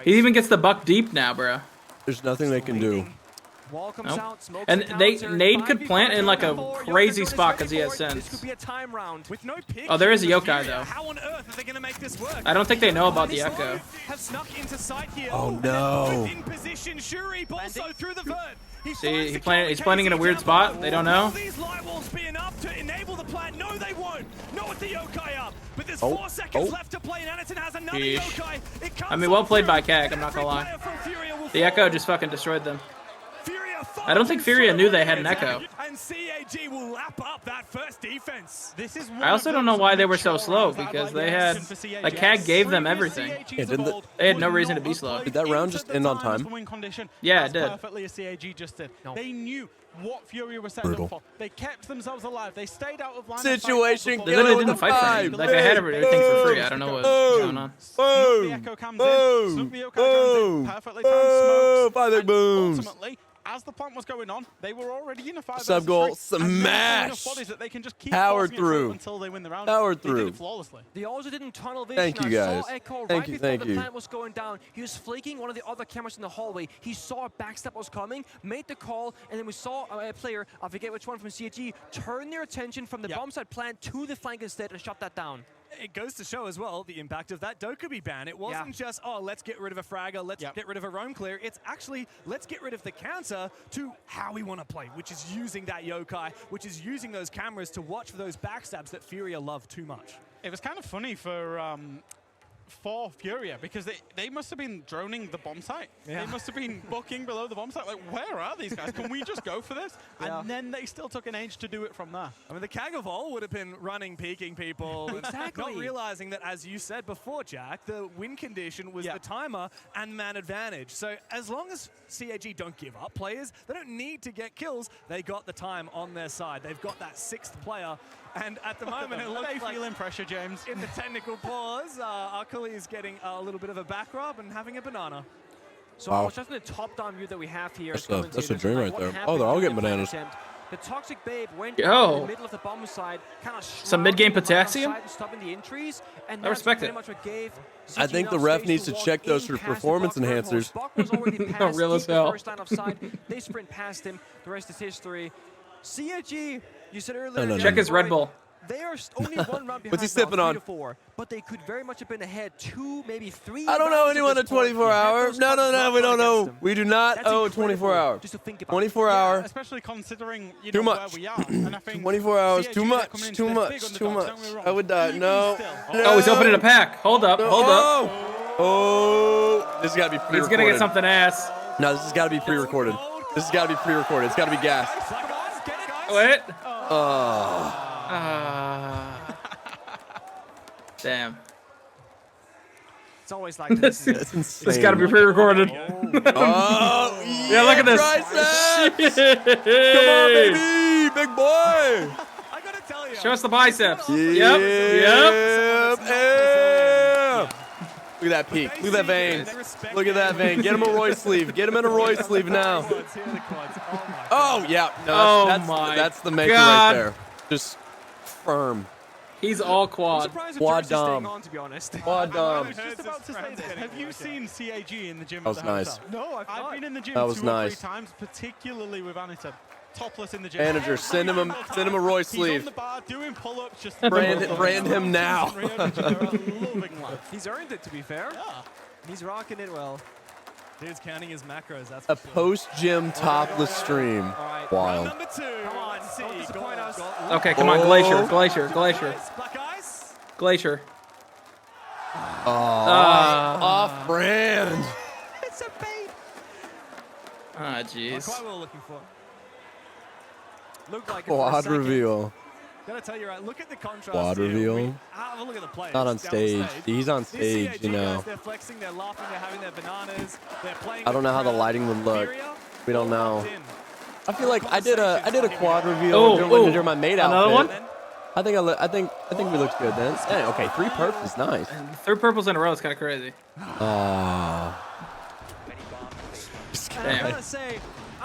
D: He even gets the buck deep now, bro.
B: There's nothing they can do.
A: Wall comes
D: Nope.
A: out, smokes
D: And
A: the
D: they
A: counter.
D: Nade could plant in like a
A: 5v5
D: crazy
A: Yokai
D: spot
A: is
D: because he has
A: ready for it. This
D: sense.
A: could be a time round.
E: With no pick,
D: Oh, there is a
E: Furia,
D: yokai though.
E: How on earth are they going to make this work?
D: I don't think they know about the echo.
E: Have snuck into sight here.
B: Oh, no.
E: Within position, Shuri also through the vert.
D: See, he's planning in a weird spot. They don't know.
E: Will these light walls be enough to enable the plant? No, they won't. Not with the yokai up. But there's 4 seconds left to play, and Anderton has another
D: Yeesh.
E: yokai. It comes
D: I mean, well played by
E: through.
D: Kag, I'm not gonna lie.
E: Every player from Furia will
D: The
E: fall.
D: echo just fucking destroyed them.
E: Furia
D: I don't think Furia knew they had an echo.
E: And CAG will lap up that first defense.
C: This is
D: I also don't know why they were so slow because they had, like, Kag gave them everything.
B: Yeah, didn't
D: They had no reason to be slow.
B: Did that round just end on time?
D: Yeah, it did.
C: Perfectly as CAG just did.
A: No.
C: They knew what Furia was setting
B: Brutal.
C: up for. They kept themselves alive. They stayed out of line.
B: Situation
D: They literally
B: Go
D: didn't
B: to
D: fight for
B: five.
D: him. Like, I had everything for free. I don't know what's going on.
C: Snoop the echo comes in. Snoop the echo comes in. Perfectly timed smokes.
B: Five big
C: And
B: booms.
C: ultimately, as the plant was going on, they were already in a 5
B: Sub goal,
C: versus 3, and they had enough
B: smash.
C: bodies that they can just keep
B: Powered
C: forcing it through
B: through.
C: until they win the round.
B: Powered
C: They did
B: through.
C: it flawlessly.
A: They also didn't tunnel vision.
B: Thank you,
A: I
B: guys.
A: saw Echo
B: Thank
A: right
B: you,
A: before
B: thank
A: the
B: you.
A: plant was going down. He was flaking one of the other cameras in the hallway. He saw a backstab was coming, made the call, and then we saw a player, I forget which one from CAG, turn their attention from the bomb side plant to the flank instead and shut that down.
E: It goes to show as well the impact of that Dokubi ban. It wasn't just, oh, let's get rid of a fragger, let's get rid of a roam clear. It's actually, let's get rid of the counter to how we want to play, which is using that yokai, which is using those cameras to watch for those backstabs that Furia love too much.
C: It was kind of funny for Furia because they must have been droning the bomb site.
A: Yeah.
C: They must have been booking below the bomb site. Like, where are these guys? Can we just go for this?
A: Yeah.
C: And then they still took an age to do it from there.
E: I mean, the Kagavol would have been running, peeking people, and
A: Exactly.
E: not realizing that, as you said before, Jack, the win condition was the timer and man advantage. So as long as CAG don't give up players, they don't need to get kills. They got the time on their side. They've got that 6th player, and at the moment it looks
C: They
E: like
C: feeling pressure, James.
E: in the technical pause, Akali is getting a little bit of a back rub and having a banana.
A: So I was just in the top-down view that we have here.
B: That's a dream right there. Oh, they're all getting bananas.
A: The Toxic Babe went
D: Yo.
A: in the middle of the bomb side, kind of
D: Some mid-game potassium?
A: stopping the entries, and
D: I respect
A: pretty
D: it.
A: much what gave
B: I
A: CG
B: think the
A: enough
B: ref
A: space
B: needs to
A: walk
B: check those
A: in
B: for
A: past the
B: performance
A: Buck Workhorse.
B: enhancers.
A: Buck was already past
D: Real as
A: the
D: hell.
A: first line of sight. They sprint past him. The rest is history. CAG, you said earlier.
B: No.
D: Check his Red Bull.
A: They are only one round behind.
B: What's he
A: now,
B: sipping on?
A: 3-4, but they could very much have been ahead 2, maybe 3.
B: I don't know
A: rounds at
B: anyone
A: this
B: at
A: point.
B: 24
A: Had
B: hour.
A: those
B: No,
A: clutches not
B: we don't
A: gone
B: know.
A: against them.
B: We do not
A: That's
B: owe
A: incredible
B: 24 hour.
A: Just to think about.
B: 24
C: Yeah,
B: hour.
C: especially considering you
B: Too
C: know
B: much.
C: where we are. And I think
B: 24 hours.
C: CAG,
B: Too
C: they're
B: much.
C: coming into
B: Too
C: this
B: much.
C: big
B: Too
C: underdogs,
B: much.
C: don't get me wrong.
B: I would die.
C: Even
B: No.
C: still.
D: Oh, he's opening a pack. Hold up, hold up.
B: Oh, this has got to be pre-recorded.
D: He's gonna get something ass.
B: No, this has got to be pre-recorded. This has got to be pre-recorded. It's got to be gas.
E: Come on, get it, guys.
D: What?
B: Oh.
D: Damn.
A: It's always like this.
B: That's insane.
D: It's gotta be pre-recorded.
B: Oh,
D: Yeah, look at this.
B: triceps. Come on, baby. Big boy.
E: I gotta tell you.
D: Show us the biceps.
B: Yep.
D: Yep. Yep.
B: Yeah. Look at that peak. Look at that vein. Look at that vein. Get him a Roy sleeve. Get him in a Roy sleeve now.
E: Quads, here are the quads. Oh my
B: Oh, yeah. No,
D: Oh
B: that's
D: my
B: the maker
D: God.
B: right there. Just firm.
D: He's all
A: I'm
D: quad.
A: surprised
B: Quad
A: with Jersey staying
B: dom.
A: on, to be honest.
B: Quad
C: I
B: dom.
C: was just about to say this. Have you seen CAG in the gym
B: That
C: at
B: was
C: the
B: nice.
C: hotel?
A: No,
C: I've been in the gym
B: That was
C: 2 or 3
B: nice.
C: times, particularly with Anita. Topless in the gym.
B: Manager, send him a Roy
C: He's
B: sleeve.
C: on the bar doing pull-ups. Just
B: Brand him now.
C: Loving life.
A: He's earned it, to be fair.
C: Yeah.
A: He's rocking it well.
E: Dude's counting his macros, that's
B: A
E: for sure.
B: post-gym topless stream.
A: All right.
B: Wild.
E: Number 2.
A: Come on,
E: Let's see.
A: don't disappoint us.
D: Okay, come on, Glacier, Glacier, Glacier,
E: Black eyes.
D: Glacier.
B: Off-brand.
A: It's a bait.
D: Ah, jeez.
E: Quite what we're looking for.
A: Looked like it for a
B: Quad
A: second.
B: reveal.
E: Gotta tell you, right, look at the contrast
B: Quad
E: here.
B: reveal.
E: Have a look at the players.
B: Not on
E: down the
B: stage. He's on
E: These
B: stage,
E: CAG
B: you know.
E: guys, they're flexing, they're laughing, they're having their bananas, they're playing.
B: I don't know how the
E: with
B: lighting would look.
E: Furia,
B: We don't know.
E: locked in.
B: I feel like I did a quad reveal
D: Oh,
B: during my maid
D: another
B: outfit.
D: one?
B: I think we looked good then. Hey, okay, 3 perps is nice.
D: 3 purples in a row is kind of crazy.
B: Oh.
A: And I
D: Damn.
A: gotta say,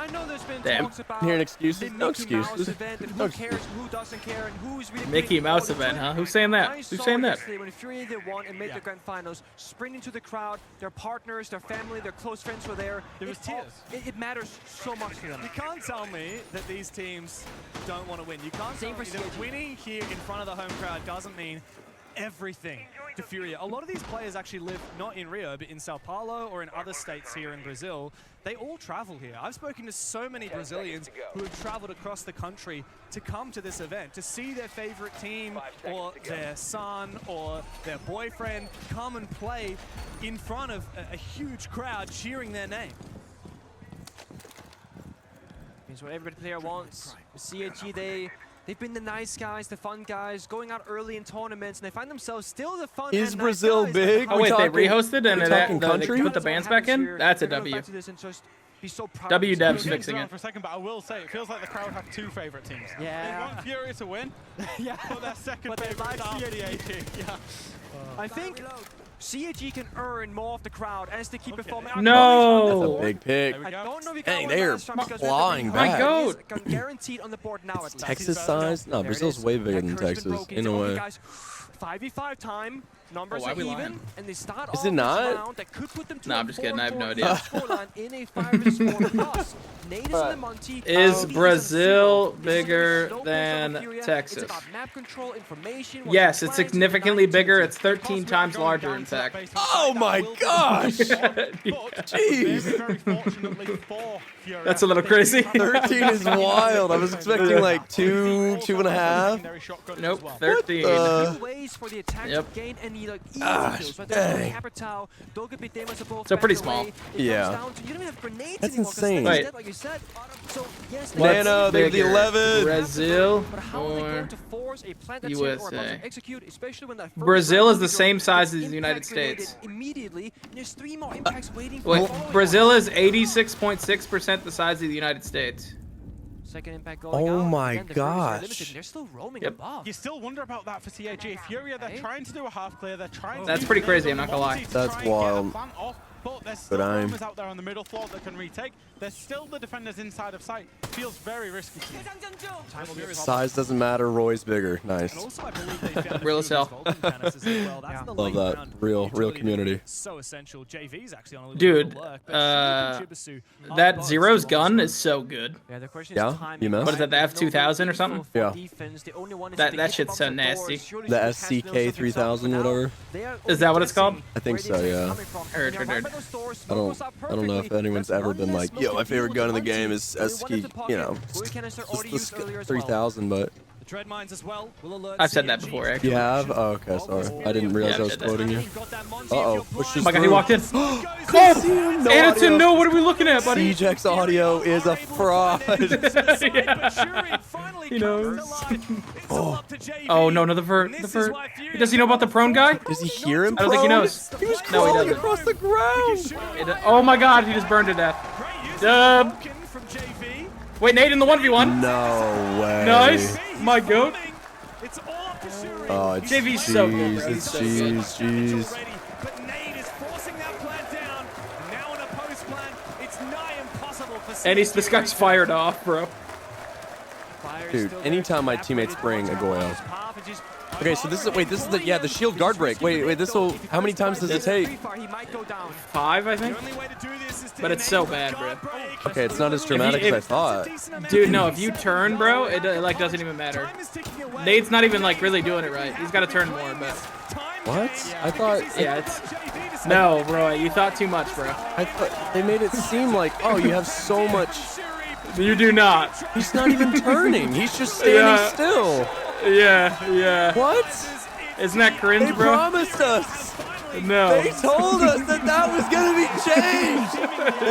A: I know there's been
D: Damn.
A: talks about
B: Hearing
A: the
B: excuses? No
A: Mickey Mouse
B: excuses.
A: event and
B: No
A: who cares, who doesn't care, and who's really
D: Mickey
A: putting
D: Mouse
A: forward
D: event,
A: to
D: huh?
A: it.
D: Who's saying that?
A: I
D: Who's
A: saw
D: saying that?
A: yesterday when Fury they won and made their grand finals, sprint into the crowd, their partners, their family, their close friends were there.
C: There was tears.
A: It matters so much to them.
E: You can't tell me that these teams don't want to win. You can't
A: Same
E: tell
A: for
E: me that
A: CAG.
E: winning here in front of the home crowd doesn't mean everything to Furia. A lot of these players actually live not in Rio, but in Sao Paulo or in other states here in Brazil. They all travel here. I've spoken to so many Brazilians who have traveled across the country to come to this event, to see their favorite team or their son or their boyfriend come and play in front of a huge crowd cheering their name.
A: Means what every player wants. CAG, they've been the nice guys, the fun guys, going out early in tournaments, and they find themselves still the fun
B: Is
A: and
B: Brazil
A: nice guys.
B: big?
D: Oh
B: We
D: wait,
B: talking-
D: they rehosted and
B: we
D: they
B: talking country?
D: put the bands back in? That's a W. W Dev's
C: We'll get
D: fixing
C: into that
D: it.
C: for a second, but I will say it feels like the crowd have two favorite teams.
A: Yeah.
C: They want Fury to win,
A: Yeah.
C: but their second
A: But they
C: favorite
A: like
C: is
A: CAG.
C: CAG. Yeah.
A: I think CAG can earn more of the crowd as they keep performing.
D: No.
B: Big pick.
C: There we
A: I
C: go.
A: don't know if you
B: Dang,
A: got
B: they
A: one
B: are
A: last time because
B: clawing
A: they're
B: back.
D: goat.
A: guaranteed on the board now at least.
B: Texas size? No,
A: There it
B: Brazil's
A: is.
B: way bigger
A: That
B: than
A: curse has been
B: Texas,
A: broken.
B: in a
A: So, okay,
B: way.
A: guys, 5v5 time. Numbers
D: Oh, why
A: are
D: we
A: even,
D: lying?
A: and they start
B: Is
A: off
B: it not?
A: this round that could put them to
D: Nah,
A: a
D: I'm just kidding. I have no
A: 4-4
D: idea.
A: scoreline in a 5 versus 4 plus. Nate is on the Monty.
D: Is
A: Steve
D: Brazil
A: on the
D: bigger
A: slow pace
D: than
A: of Furia.
D: Texas?
A: It's about map control, information, what
D: Yes,
A: you're
D: it's
A: playing,
D: significantly
A: so
D: bigger.
A: you're
D: It's 13 times larger, in fact.
B: Oh my gosh!
C: Jeez. Very fortunately for Fury,
D: That's a little
C: they
D: crazy.
C: do have
B: 13 is wild. I was expecting like two, 2.5.
D: Nope,
B: the-
D: 13.
A: two ways for the attack
D: Yep.
A: to gain any like easy
B: Gosh,
A: kills. Right? There's no
B: dang.
A: Capital, Doga Demos are both
D: So pretty
A: backed
D: small.
A: away. It
B: Yeah.
A: comes down to, you don't even have grenades
B: That's
A: anymore 'cause
B: insane.
A: Snake is
D: Wait.
A: dead, like you said. So yes,
B: Nano,
A: they
B: they have the
D: Bigger.
B: 11.
D: Brazil
A: but how are they
D: or
A: going to force a plant attack or a
D: USA?
A: bunch of execute, especially when that first
D: Brazil
A: round
D: is the
A: gets
D: same size as the
A: impact
D: United
A: grenaded
D: States.
A: Immediately, and there's 3 more impacts waiting for
D: Wait,
A: the following
D: Brazil
A: one.
D: is 86.6% the size of the United States.
A: Second impact going
B: Oh
A: out.
B: my
A: Again, the Furies are
B: gosh.
A: limited. They're still roaming
D: Yep.
A: above.
C: You still wonder about that for CAG. Furia, they're
A: Right?
C: trying to do a half clear. They're trying to
D: That's
C: use
D: pretty
C: the
D: crazy,
C: middle
D: I'm not gonna lie.
C: Monty to
B: That's
C: try and get a
B: wild.
C: plant off, but there's still
B: Good aim.
C: roamers out there on the middle floor that can retake. There's still the defenders inside of sight. Feels very risky to me.
A: Time will be a problem.
B: Size doesn't matter. Roy's bigger. Nice.
E: And also, I believe they found a
D: Real
E: few
D: as hell.
E: of those golden canisters as well. That's
A: Yeah.
E: the
B: Love
E: late
B: that.
E: round
B: Real
E: utility
B: community.
E: So essential. JV's actually on a little
D: Dude,
E: bit of work, but Shinobu and Chibisu are
D: That
E: both
D: Zero's
E: still
D: gun
E: on
D: is so good.
A: Yeah, the question
B: Yeah?
A: is timing.
B: You missed?
D: What is that, the
A: There's no
D: F2000 or
A: real
D: something?
A: for
B: Yeah.
A: defense. The only one is
D: That-
A: if they
D: that
A: hit
D: shit's
A: the
D: so
A: bumps on the
D: nasty.
A: doors, surely
B: The
A: they can
B: SCK
A: build something
B: 3000,
A: up. For now,
B: whatever.
A: they are
D: Is that what
A: only
D: it's called?
A: guessing
B: I think
A: where the
B: so,
A: attack is
B: yeah.
A: coming from.
D: Heard,
A: And they're
D: heard.
A: right by those doors,
B: I don't
A: goes out
B: know if
A: perfectly.
B: anyone's
A: That's
B: ever
A: one
B: been
A: less
B: like,
A: smoke
B: yo,
A: to
B: my
A: deal
B: favorite
A: with
B: gun in the
A: one
B: game
A: team.
B: is
A: Only one
B: SCK,
A: left in pocket.
B: you know,
A: Blue canister
B: just
A: already
B: the
A: used earlier as well.
B: 3000, but
E: The tread mines as well will alert
D: I've said that
E: CAG
D: before,
E: to
D: actually.
B: you have?
E: direction.
B: Oh, okay, sorry. I didn't realize
D: Yeah,
B: I was
D: I've said that.
B: quoting you.
E: You've got that Monty
B: Uh-oh,
E: if you're
B: push
E: blind.
B: this
D: Oh my god, he
B: through.
D: walked in.
B: Couldn't see him, no
D: Anderton,
B: audio.
D: no, what are we looking at, buddy?
B: CJ's audio is a fraud.
D: He knows. Oh no, no, the vert, the vert. Does he know about the prone guy?
B: Does he hear him?
D: I don't think he
B: prone?
D: knows.
B: He was
D: No, he
B: crawling
D: doesn't.
B: across the ground.
D: Oh my god, he just burned to death. Dub. Wait, Nate in the 1v1.
B: No way.
D: Nice. My goat.
E: It's all up to Shuri.
B: Oh,
E: He's
D: JV's so good, bro.
B: jeez,
D: He's so
B: it's
D: good.
B: jeez.
E: already, but Nate is forcing that plant down. Now in a post plant, it's nigh impossible for
D: And
E: CAG
D: this guy's
E: to
D: fired off, bro.
B: Dude, anytime my teammates bring a Goyo. Okay, so this is the shield guard break. Wait, this will. How many times does it take?
D: 5, I think. But it's so bad, bro.
B: Okay, it's not as dramatic as I thought.
D: Dude, no, if you turn, bro, it like doesn't even matter. Nate's not even like really doing it right. He's got to turn more, but
B: What? I thought.
D: yeah, it's no, bro. You thought too much, bro.
B: I thought they made it seem like, oh, you have so much.
D: You do not.
B: He's not even turning. He's just standing
D: Yeah.
B: still.
D: Yeah.
B: What?
D: Isn't that cringe,
B: They
D: bro?
B: promised us.
D: No.
B: They told us that was gonna be changed.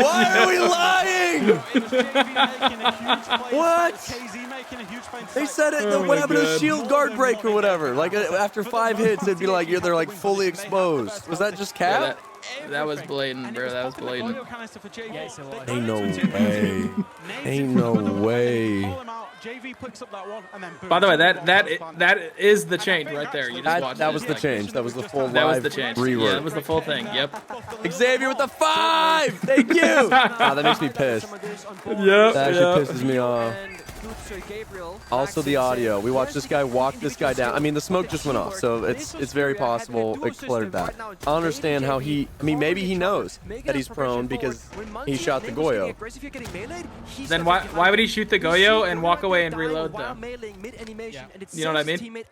B: Why are we lying? What? They said it.
D: Oh
B: What
D: my
B: happened to the
D: God.
B: shield guard break or whatever? Like after 5 hits, it'd be like they're like fully exposed. Was that just cap?
D: That was blatant, bro. That was blatant.
B: Ain't no way. Ain't no way.
D: By the way, that is the change right there. You just watched
B: that was the change. That was the full
D: That was
B: live
D: the change.
B: rework.
D: Yeah, that was the full thing. Yep.
B: Xavier with the 5! Thank you! That makes me pissed.
D: Yep.
B: That actually pisses me off. Also the audio. We watched this guy walk this guy down. I mean, the smoke just went off, so it's very possible it cleared that. I understand how he... I mean, maybe he knows that he's prone because he shot the Goyo.
D: Then why would he shoot the Goyo and walk away and reload, though? You know what I mean?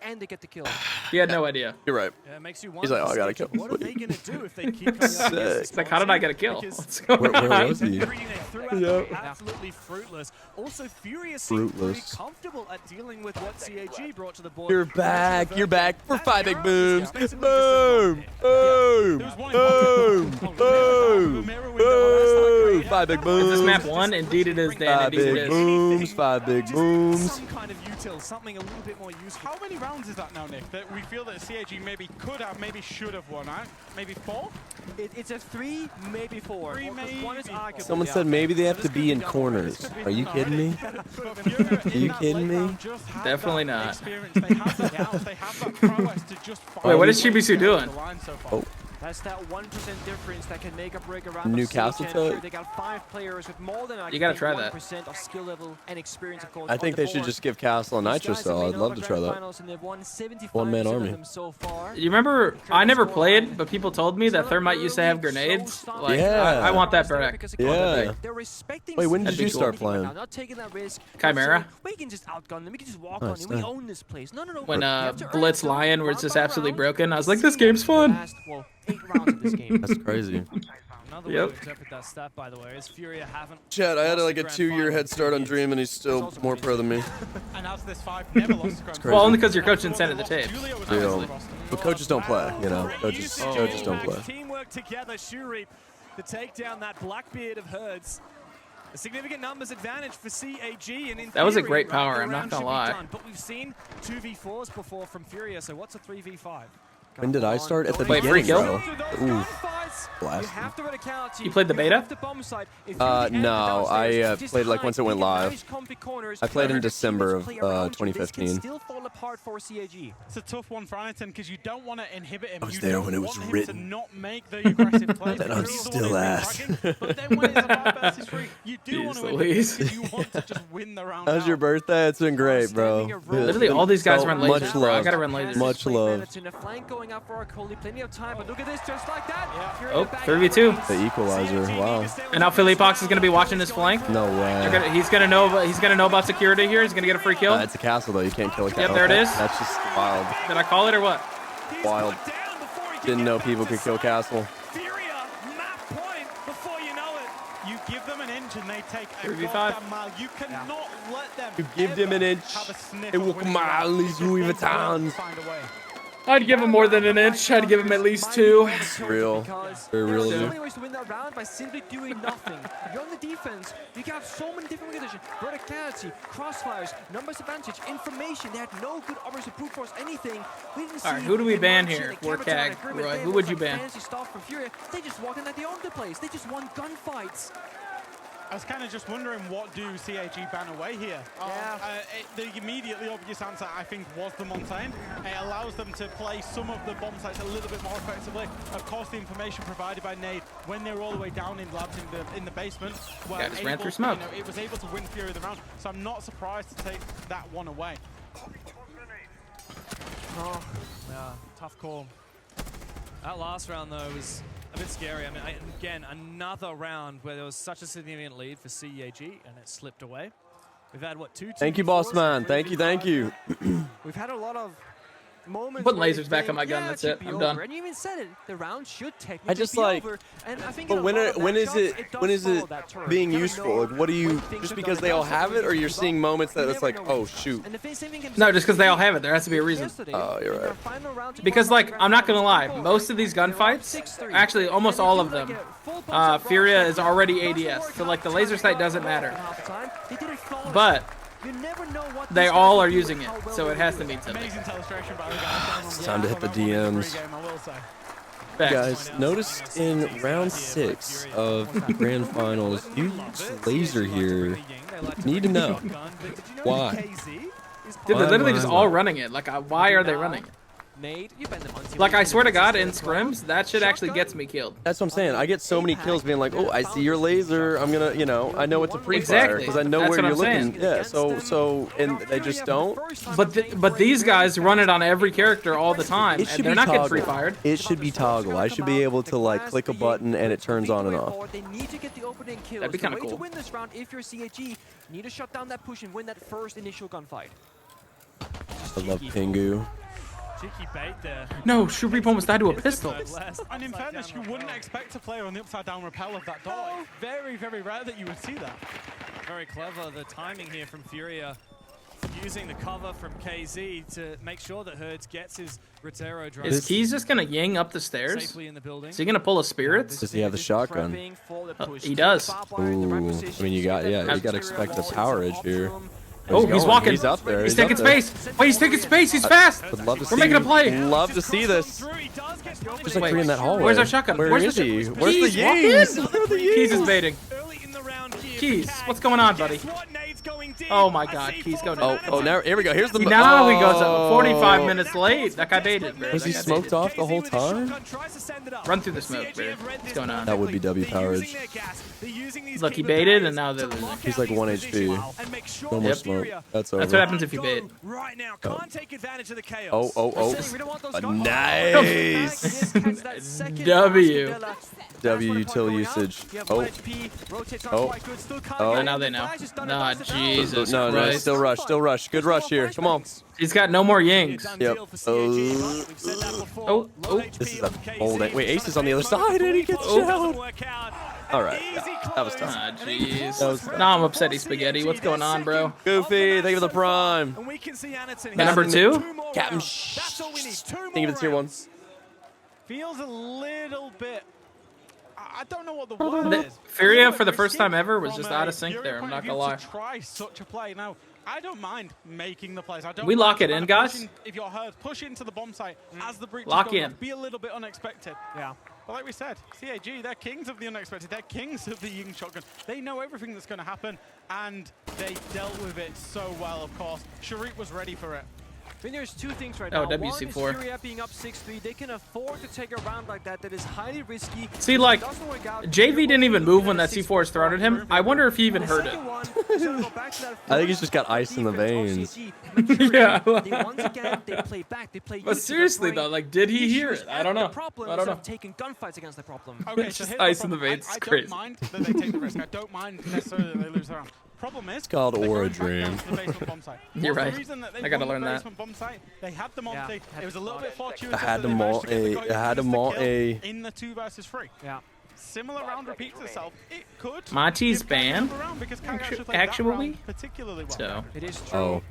D: He had no idea.
B: You're right. He's like, oh, I gotta kill him.
D: It's like, how did I get a kill? Let's go.
B: Where was he?
E: Absolutely fruitless. Also, Furious
B: Fruitless.
E: comfortable at dealing with what CAG brought to the board.
B: You're back. You're back for 5 big booms. Boom. Boom. Boom. Boom. Boom. 5 big booms.
D: Is this map 1? Indeed it is, Dan.
B: 5
D: Indeed it
B: big
D: is.
B: booms. 5 big booms.
E: Some kind of util, something a little bit more useful.
C: How many rounds is that now, Nick, that we feel that CAG maybe could have, maybe should have won out? Maybe 4?
A: It's a 3, maybe 4.
C: Three, maybe
A: One is arguable.
B: Someone said maybe they have to be in corners. Are you kidding me? Are you kidding me?
D: Definitely not.
C: They have that prowess to just
D: Wait, what is Shibisu doing?
B: Oh.
A: That's that 1% difference that can make a break around.
B: Newcastle took.
A: They got 5 players with more than
D: You gotta try that.
A: 1% of skill level and experience, of course.
B: I think they should just give Castle a Nitro Cell. I'd love to try that. One-man army.
D: You remember, I never played, but people told me that Thermite used to have grenades. Like,
B: Yeah.
D: I want that back.
B: Yeah. Wait, when did
D: That'd be
B: you
D: cool.
B: start playing?
A: Not taking that risk.
D: Chimera?
A: We can just outgun them. We can just walk
B: Nice,
A: on them. We
B: nice.
A: own this place. No.
D: When
A: We have to earn
D: Blitz
A: them
D: Lion, where it's
A: round
D: just
A: by
D: absolutely
A: round.
D: broken, I was like, this game's fun.
A: Last, well, 8 rounds of this game.
B: That's crazy.
E: Another
D: Yep.
E: way to interpret that stat, by the way, is Furia haven't.
B: Chad, I had
E: lost
B: like
E: the
B: a
E: grand
B: 2-year
E: final
B: head start on
E: in 2
B: Dream, and he's still more pro than me.
C: And as this 5 never lost the grand
B: crazy.
D: Well, only because your coach didn't send it the tape.
B: Real. But coaches don't play, you know. Coaches don't play.
E: Teamwork together, Shuri to take down that Blackbeard of Herds. A significant numbers advantage for CAG, and in
D: That was a
E: theory,
D: great
E: right,
D: power,
E: the
D: I'm not
E: round
D: gonna
E: should be
D: lie.
E: done. But we've seen 2v4s before from Furia, so what's a 3v5?
B: When did I start? At the
D: Wait, free
B: beginning,
D: kill?
B: bro. Ooh. Blast.
D: You played the beta?
B: No, I played like once it went live. I played in December of 2015.
C: It's a tough one for Anaton because you don't want to inhibit him.
B: I was
C: You
B: there
C: don't
B: when it was
C: want him
B: written.
C: To not make the aggressive plays.
B: And I'm
C: He's the
B: still
C: one who's
B: ass.
C: bragging. But then when it's a 5 versus 3, you do want to
D: Jeez
C: inhibit
D: Louise.
C: because you want to just win the round.
B: How's your
C: out.
B: birthday? It's been great, bro.
D: Literally, all these guys
B: So
D: run
B: much
D: lasers, bro. I
B: love.
D: gotta run lasers.
B: Much love.
A: Going up for our Coley, plenty of time, but look at this, just like that.
D: Oh, 3v2.
B: The equalizer. Wow.
D: And now Philippox is gonna be watching this flank.
B: No way.
D: He's gonna know about security here. He's gonna get a free kill.
B: It's a castle though. You can't kill a castle.
D: Yep, there it is.
B: That's just wild.
D: Did I call it or what?
B: Wild. Didn't know people could kill castle.
E: Furia, map point before you know it.
C: You give them an inch and they take a
D: 3v5.
C: goddamn mile. You cannot let them.
B: You give them an
C: ever
B: inch,
C: have a sniff
B: they
C: of
B: walk a
C: winning
B: mile
C: rounds.
B: in these
C: They
B: Louis
C: just will
B: Vuittons.
C: find a way.
D: I'd give him more than an inch. I'd give him at least 2.
B: Real. Very real of
A: There are so
B: you.
A: many ways to win that round by simply doing nothing. You're on the defense. You got so many different conditions. Verticality, crossfires, numbers advantage, information. They had no good armors to brute force anything. We didn't see
D: Alright, who do we ban
A: shit,
D: here?
A: like
D: Warcag,
A: Cameron, agreement,
D: Roy.
A: they
D: Who
A: look
D: would you
A: like
D: ban?
A: fancy stuff from Furia. They just walked in like they owned the place. They just won gunfights.
C: I was kind of just wondering, what do CAG ban away here? The immediately obvious answer, I think, was the Montaigne. It allows them to play some of the bomb sites a little bit more effectively. Of course, the information provided by Nade when they were all the way down in labs in the basement.
D: Yeah, just ran through smoke.
C: You know, it was able to win Fury the round, so I'm not surprised to take that one away.
E: Oh, yeah, tough call. That last round, though, was a bit scary. I mean, again, another round where there was such a significant lead for CAG, and it slipped away. We've had, what, 2
B: Thank you, boss man. Thank you, thank you.
A: We've had a lot of moments.
D: Put
A: where
D: lasers
A: you
D: back
A: think,
D: on my gun,
A: yeah,
D: that's
A: should
D: it,
A: be
D: I'm
A: over.
D: done.
A: And you even said it. The round should technically
B: just
A: be
B: like-
A: over. And I think
B: But
A: in a
B: when
A: lot
B: it
A: of
B: when is
A: matchups,
B: it
A: does
B: when is
A: follow
B: it
A: that turn.
B: being
A: You never
B: useful?
A: know
B: Like, what do you
A: when things
B: just
A: are
B: because
A: done
B: they all
A: right,
B: have it, or you're
A: give up.
B: seeing moments that
A: You
B: it's
A: never
B: like,
A: know.
B: oh shoot.
A: And the same thing can
D: No, just because they all have it. There has to be a reason.
A: yesterday.
B: Oh, you're
A: In
B: right.
A: their final round, team
D: Because,
A: won
D: like,
A: the
D: I'm not
A: grand
D: gonna lie,
A: final.
D: most of these
A: They're up
D: gunfights,
A: 6-3.
D: actually almost
A: And they
D: all
A: do
D: of
A: like
D: them,
A: a full bunch of
D: Furia
A: rounds.
D: is already
A: Doesn't
D: ADS,
A: work
D: so
A: out
D: like the
A: half
D: laser
A: the
D: sight
A: time.
D: doesn't matter.
A: Half the time. They did it flawlessly.
D: But
A: You never know what
D: they
A: these
D: all
A: guys
D: are
A: do
D: using
A: and
D: it,
A: how well
D: so
A: they
D: it has
A: do
D: to mean something.
C: Amazing illustration by the guys.
B: It's time to hit the DMs.
C: I will say.
B: Guys, noticed in round 6 of the grand finals, huge laser here. Need to know why.
D: Dude, they're literally just all running it. Like, why are they running it? Like, I swear to God, in scrims, that shit actually gets me killed.
B: That's what I'm saying. I get so many kills being like, oh, I see your laser. I'm gonna, you know, I know it's a pre-fire
D: Exactly.
B: because I know
D: That's
B: where
D: what
B: you're
D: I'm
B: looking.
D: saying.
B: Yeah, so, and they just don't.
D: But these guys run it on every character all the time, and they're not getting free fired.
B: It should be toggle. I should be able to like click a button and it turns on and off.
D: That'd be kind of cool.
A: To win this round, if you're CAG, you need to shut down that push and win that first initial gunfight.
B: I love Pingu.
E: Cheeky bait there.
D: No, Shuripo almost died to a pistol.
C: And in fairness, you wouldn't expect a player on the upside down rappel of that door. It's very, very rare that you would see that.
E: Very clever, the timing here from Furia. Using the cover from KZ to make sure that Herds gets his Rotero drone
D: Is Keys just gonna ying up the stairs?
E: safely in the building.
D: Is he gonna pull a spirits?
B: Does he have the shotgun?
D: He does.
B: Ooh, I mean, you got to expect the power edge here.
D: Oh, he's walking.
B: He's up there.
D: He's taking space. Wait, he's taking space. He's fast.
B: Would love to
D: We're making a play.
B: Love to see this. Just like in that hallway.
D: Where's our shotgun?
B: Where's
D: Where's
B: he?
D: the
B: Where's the
D: Keys, walk
B: Yings?
D: in.
B: Where are the
D: Keys is
B: Yings?
D: baiting. Keys, what's going on, buddy? Oh my God, Keys go down.
B: Oh, now here we go. Here's the.
D: Now he goes up 45 minutes late. That guy baited, bro.
B: Was he
D: That guy
B: smoked
D: baited.
B: off the whole time?
D: Run through the smoke, bro. What's going on?
B: That would be W power edge.
D: Look, he baited and now they're losing.
B: He's like 1 HP. No more
D: Yep.
B: smoke. That's over.
D: That's what happens if you bait.
E: Right now, can't take advantage of the chaos.
B: Nice.
D: W.
B: W util usage. Oh.
D: Oh, now they know. Nah, Jesus
B: No,
D: Christ.
B: still rush. Still rush. Good rush here. Come on.
D: He's got no more yings.
B: Yep.
D: Oh.
B: This is a bold. Wait, Ace is on the other side and he gets shelled. All right. That was tough.
D: Ah, jeez.
B: That was
D: Now I'm upset he's spaghetti. What's going on, bro?
B: Goofy, thank you for the prime.
D: Number 2?
B: Captain Thank you for the tier 1.
C: Feels a little bit. I don't know what the word is.
D: Furia, for the first time ever, was just out of sync there. I'm not gonna lie.
C: Try such a play now. I don't mind making the plays. I don't.
D: We
C: mind
D: lock it
C: trying
D: in,
C: to push
D: guys?
C: if you're hurt, push into the bomb site as the breach.
D: Lock
C: is going
D: in.
C: off. Be a little bit unexpected.
E: Yeah.
C: But like we said, CAG, they're kings of the unexpected. They're kings of the Ying shotgun. They know everything that's going to happen, and they dealt with it so well. Of course, Sharit was ready for it.
A: I mean, there's two things right
D: Oh,
A: now.
D: WC4.
A: One is Furia being up 6-3. They can afford to take a round like that. That is highly risky.
D: See, like, JV didn't even move when that C4 is thrown at him. I wonder if he even heard it.
B: I think he's just got ice in the veins.
D: Yeah.
A: They play back. They play.
D: But seriously though, like, did he hear it? I don't know. I don't know.
A: Taking gunfights against the problem.
C: Okay,
D: It's
C: so
D: just
C: here's
D: ice
C: the
D: in the
C: problem.
D: veins. It's
C: I
D: crazy.
C: don't mind that they take the risk. I don't mind necessarily that they lose the round. Problem is,
B: It's called
C: they're
B: Aura
C: going back down
B: Dream.
C: to the basement bomb site.
D: You're
C: What's the
D: right.
C: reason that they
D: I gotta
C: won the
D: learn that.
C: basement bomb site? They had the multi. It was a little bit fortuitous.
B: I had
C: that
B: them
C: they
B: all
C: managed to get the guy
B: I had
C: who
B: them all
C: missed the
B: A.
C: kill in the 2 versus 3.
A: Yeah.
C: Similar round repeats itself. It could.
D: Monty's
C: give Kai
D: banned?
C: another round because Kai actually played
D: Actually?
C: that round particularly well.
D: So,
A: It is true.
B: Oh.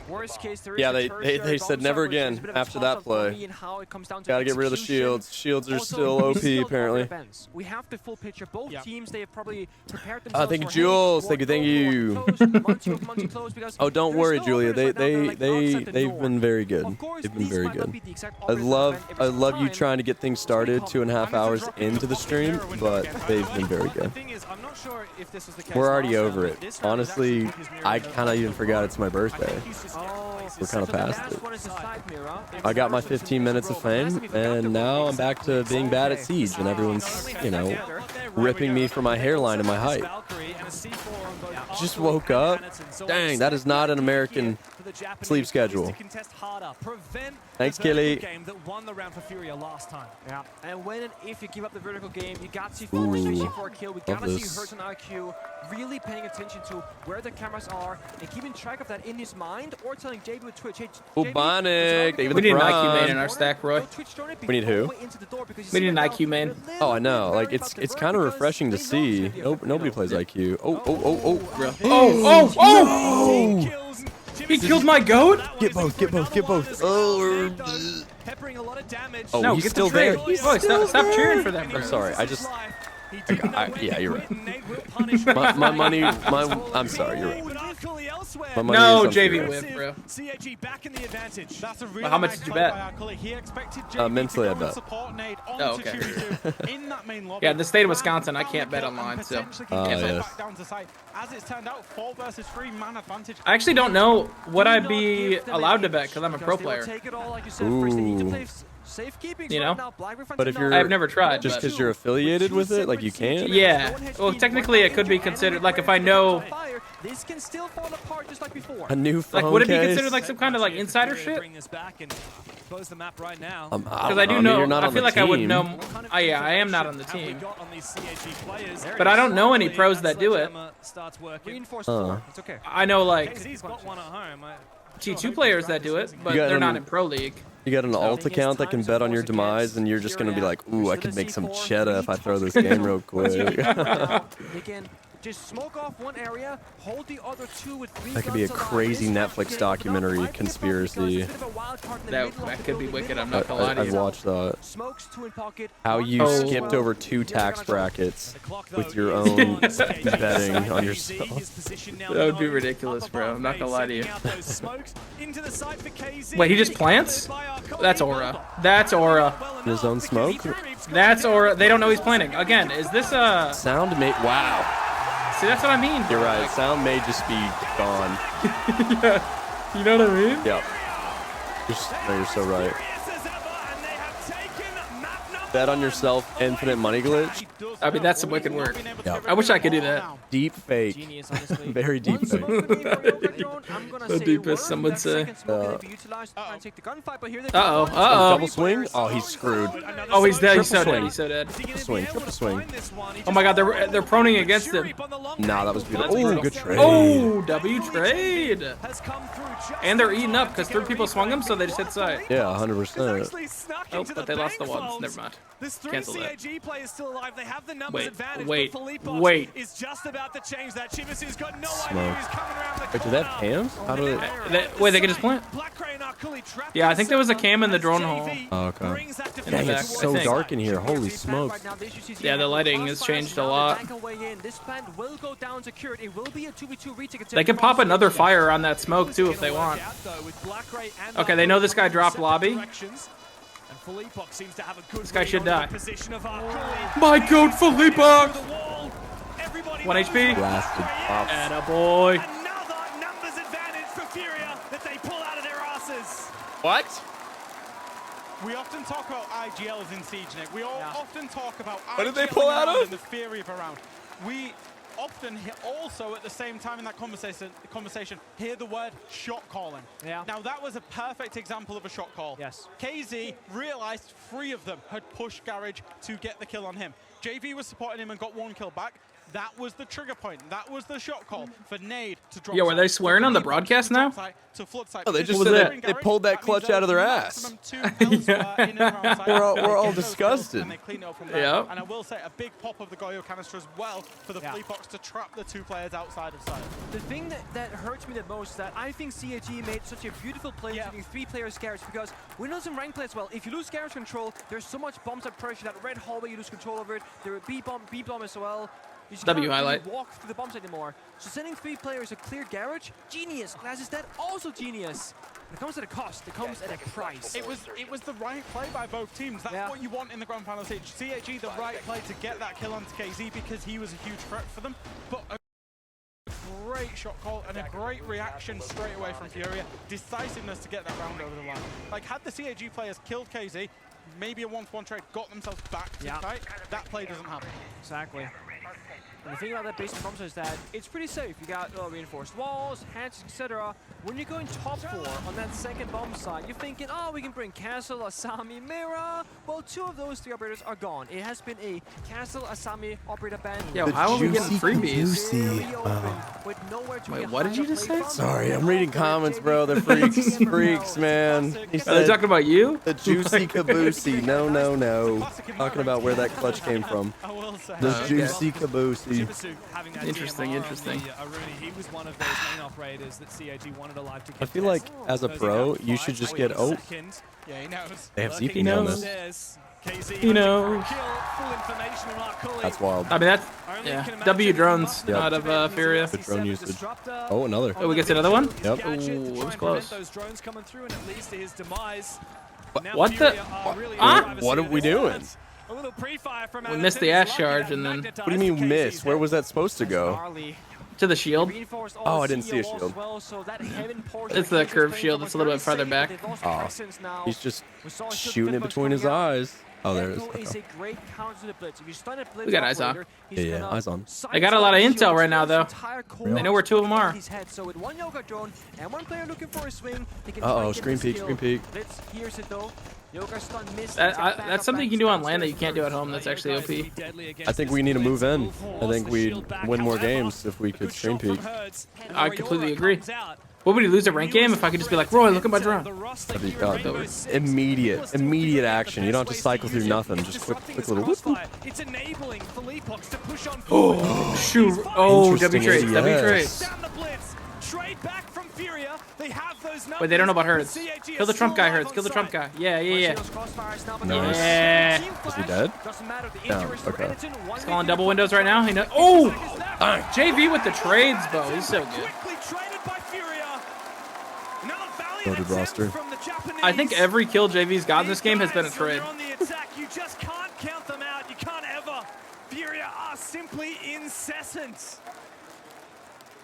A: Worst case, there is
B: Yeah,
A: a
B: they
A: tertiary
B: said
A: bomb
B: never
A: site, which is a
B: again
A: bit of a
B: after that
A: toss-up for
B: play.
A: me and how it comes down to
B: Gotta get rid of the
A: execution.
B: shields. Shields are
A: Also,
B: still
A: we
B: OP
A: still
B: apparently.
A: have events. We have the full picture. Both
C: Yeah.
A: teams, they have probably prepared themselves.
B: Thank you,
A: for,
B: Jules.
A: hey,
B: Thank you, thank you. Oh, don't worry, Julia. They've been very good. They've been very good. I love you trying to get things started 2.5 hours into the stream, but they've been very good. We're already over it. Honestly, I kind of even forgot it's my birthday. We're kind of past it. I got my 15 minutes of fame, and now I'm back to being bad at Siege, and everyone's, you know, ripping me for my hairline and my height. Just woke up. Dang, that is not an American sleep schedule. Thanks, Killy.
A: Yeah, and when and if you give up the vertical game, you got C4
B: Ooh,
A: especially for a kill. We gotta see
B: this.
A: Hertz and IQ really paying attention to where the cameras are and keeping track of that in his mind, or telling JB with Twitch, hey,
B: Oh,
A: JB,
B: Bionic,
A: we
B: David
D: we need an
B: the
D: IQ main
B: Prime.
D: in our stack, Roy.
B: We need who?
D: We need an IQ main.
B: Oh, I know. Like it's kind of refreshing to see. Nope, nobody plays IQ. Oh!
D: He killed my goat?
B: Get both. Oh,
E: Peppering a lot of damage.
B: oh
D: No,
B: he's
D: get
B: still
D: the trade.
B: there. He's
D: Roy,
B: still
D: stop
B: there.
D: cheering for them, bro.
B: I'm sorry. Yeah, you're right. my money, I'm sorry, you're right. My money
D: No,
B: is on
D: JV
B: Fury.
D: whip, bro.
E: CAG back in the advantage.
C: That's a really
D: How much
C: nice
D: did you
C: play
D: bet?
C: by our colleague. He expected JV
B: Mentally,
C: to
B: I
C: go
B: bet.
C: and support Nade
D: Oh,
C: onto
D: okay.
C: Chiri2 in that main lobby.
D: Yeah, the state of
C: Ran,
D: Wisconsin, I
C: found
D: can't
C: the
D: bet
C: kill,
D: online,
C: and
D: so.
C: potentially can get
B: yes.
C: back down to site. As it's turned out, 4 versus 3 man advantage.
D: I actually don't know would I
A: Do not
D: be
A: give them
D: allowed to
A: an
D: bet
A: inch,
D: because I'm a
A: because
D: pro
A: they will
D: player.
A: take it all, like you said, first. They need to
B: Ooh.
A: play safekeeping
D: You know?
A: right now. Black
B: But if you're-
D: I've never tried,
B: Just
D: but
B: because you're affiliated with it, like you can't?
D: yeah. Well, technically it could be considered like if I know.
A: This can still fall apart just like before.
B: A new phone
D: Like, would it be
B: case?
D: considered like some kind of like insider shit?
E: Bring this back and close the map right now.
D: Because I do
B: mean,
D: know.
B: you're not
D: I
B: on
D: feel
B: the
D: like I would
B: team.
D: know. Yeah, I am not on the team. But I don't know any pros that do it.
A: Reinforced floor. It's okay.
D: I know like
E: He's got one at home.
D: T2 players that do it, but
B: You got
D: they're not
B: an-
D: in pro league.
B: You got an alt account that can bet on your demise, and you're just gonna be like, "Ooh, I could make some cheddar if I throw this game real quick."
A: They can just smoke off one area, hold the other two with 3
B: That could be a
A: guns alive.
B: crazy
A: This
B: Netflix
A: is
B: documentary
A: might be a
B: conspiracy.
A: bit of a wild card in the
D: That
A: middle of the
D: could be
A: building,
D: wicked.
A: middle
D: I'm
A: of
D: not
A: the
D: gonna lie to
B: I've
D: you.
B: watched that.
A: Smokes, two in pocket.
B: How
A: one
B: you
A: goes
B: skipped
A: well.
B: over 2 tax brackets with your
E: own
B: own betting on yourself.
D: That would be ridiculous, bro. I'm not gonna lie to you. Wait, he just plants? That's aura. That's aura.
B: In his own smoke?
D: That's aura. They don't know he's planting. Again, is this a?
B: Sound may. Wow.
D: See, that's what I mean.
B: You're right. Sound may just be gone.
D: You know what I mean?
B: Yep. You're so right. Bet on yourself, infinite money glitch.
D: I mean, that's some wicked work.
B: Yeah.
D: I wish I could do that.
B: Deep fake.
A: Genius, honestly.
B: Very deep
A: One
B: fake.
A: smoke would be for Yoga Drone. I'm gonna
D: The
A: say
D: deepest,
A: word.
D: some would
A: That
D: say.
A: second smoke gonna be utilized to try and take the gunfight, but here they
D: Uh-oh,
A: go.
D: uh-oh.
B: Double swing? Oh, he's screwed.
D: Oh, he's dead. He's so
B: Triple
D: dead.
B: swing.
D: He's so dead.
B: Triple swing.
D: Oh my God, they're proning against him.
B: Nah, that was beautiful.
D: That's
B: Oh,
D: brutal.
B: good trade.
D: Oh, W trade. And they're eating up because 3 people swung him, so they just hit side.
B: Yeah, 100%.
D: Oh, but they lost the ones. Never mind.
E: There's 3
D: Cancel that.
E: CAG players still alive. They have the numbers
D: Wait,
E: advantage.
D: wait,
E: but Philippe
D: wait.
E: is just about to change that. Chivasu's got no
B: Smoke.
E: idea who's coming around the
B: Wait, do they have
E: corner.
B: cams? How do they?
D: Wait, they can just plant? Yeah, I think there was a cam in the drone hole.
B: Oh, okay.
D: In the
B: Dang,
D: back,
B: it's
D: I
B: so
D: think.
B: dark in here. Holy smokes.
D: Yeah, the lighting has changed a lot. They could pop another fire on that smoke too if they want. Okay, they know this guy dropped lobby. This guy should die. My goat, Philippe! 1 HP.
B: Blasted. Pops.
D: Attaboy.
E: Another numbers advantage for Furia that they pull out of their asses.
B: What?
C: We often talk about IGLs in Siege, Nick. We all often talk about
B: What did they
C: IGLing
B: pull out
C: around
B: of?
C: and the theory of around. We often also at the same time in that conversation hear the word shot calling.
A: Yeah.
C: Now that was a perfect example of a shot call.
A: Yes.
C: KZ realized 3 of them had pushed Garage to get the kill on him. JV was supporting him and got 1 kill back. That was the trigger point. That was the shot call for Nade to drop.
D: Yo, are they
C: site,
D: swearing
C: to
D: on the
C: Philippe
D: broadcast
C: to
D: now?
C: drop site, to flood site.
B: Oh, they
C: Because
B: just
D: said
C: during
B: they
C: Garage,
B: pulled that
C: means
B: clutch
C: there
B: out of their
C: was
B: ass.
C: maximum 2 elsewhere in and around site.
B: We're all
C: They get those
B: disgusted.
C: kills and they clean it up from there.
D: Yep.
C: And I will say a big pop of the Goyo canister as well for the Flea Box to trap the 2 players outside of site.
A: The thing that hurts me the most is that I think CAG made such a beautiful play using 3 players garage, because we know some rank plays well. If you lose garage control, there's so much bomb site pressure, that red hallway, you lose control over it. There are B bomb as well. You just
D: W
A: can't really
D: highlight.
A: walk through the bomb site anymore. So sending 3 players a clear garage, genius. Glass is dead, also genius. It comes at a cost. It comes at a price.
C: It was the right play by both teams. That's what you want in the grand final stage. CAG the right play to get that kill onto KZ because he was a huge threat for them. But a great shot call and a great reaction straight away from Furia. Decisiveness to get that round over the line. Like had the CAG players killed KZ, maybe a 1-1 trade, got themselves back to fight, that play doesn't happen.
A: Exactly. And the thing about that basement bomb site is that it's pretty safe. You got reinforced walls, hatches, etc. When you're going top 4 on that second bomb site, you're thinking, oh, we can bring Castle, Asami, Mira. Well, 2 of those 3 operators are gone. It has been a Castle, Asami operator ban.
D: Yo, how are we getting freebies?
A: Very open, with nowhere to
D: Wait,
A: be
D: what did you just say?
B: Sorry, I'm reading comments, bro. They're freaks. Freaks, man. He
D: Are they
B: said
D: talking about you?
B: the juicy caboosey. No, no, no. Talking about where that clutch came from.
C: I will say.
B: The
D: okay.
B: juicy caboosey.
E: Chibisu having that
D: Interesting,
E: DMR on
D: interesting.
E: the Aruni, he was one of those main operators that CAG wanted alive to
B: I
E: get
B: feel like as a pro, you should just get. Oh,
C: Yeah, he knows.
B: they have
E: Lurking
B: ZP on this.
E: downstairs.
D: You know.
B: That's wild.
D: I mean, that's, yeah. W drones out of Furia.
B: Good drone usage. Oh, another.
D: Oh, we get another one?
B: Yep.
D: Ooh, it was close.
B: What the?
D: Huh?
B: What are we doing?
D: We missed the ash charge and then...
B: What do you mean miss? Where was that supposed to go?
D: To the shield.
B: Oh, I didn't see a shield.
D: It's the curved shield. It's a little bit farther back.
B: Oh, he's just shooting it between his eyes. Oh, there it is. Okay.
D: We got eyes on.
B: Yeah, eyes on.
D: I got a lot of intel right now, though. They know where two of them are.
B: Uh-oh, screen peek, screen peek.
D: That's something you can do on land that you can't do at home. That's actually OP.
B: I think we need to move in. I think we'd win more games if we could screen peek.
D: I completely agree. What would he lose a rank game if I could just be like, Roy, look at my drone?
B: That'd be immediate action. You don't have to cycle through nothing. Just quick little whoop.
E: It's enabling Philippos to push on.
D: Oh, shoot. Oh, W trade.
B: Yes.
D: W trade.
E: Down the blitz. Trade back from Furia. They have those numbers.
D: Wait, they don't know about Hertz. Kill the Trump guy, Hertz. Kill the Trump guy. Yeah.
B: Nice.
D: Yeah.
B: Is he dead? Down. Okay.
D: He's calling double windows right now. He knows. Oh! JV with the trades, Bo. He's so good.
B: Loaded roster.
D: I think every kill JV's got in this game has been a trade.
E: You just can't count them out. You can't ever. Furia are simply incessant.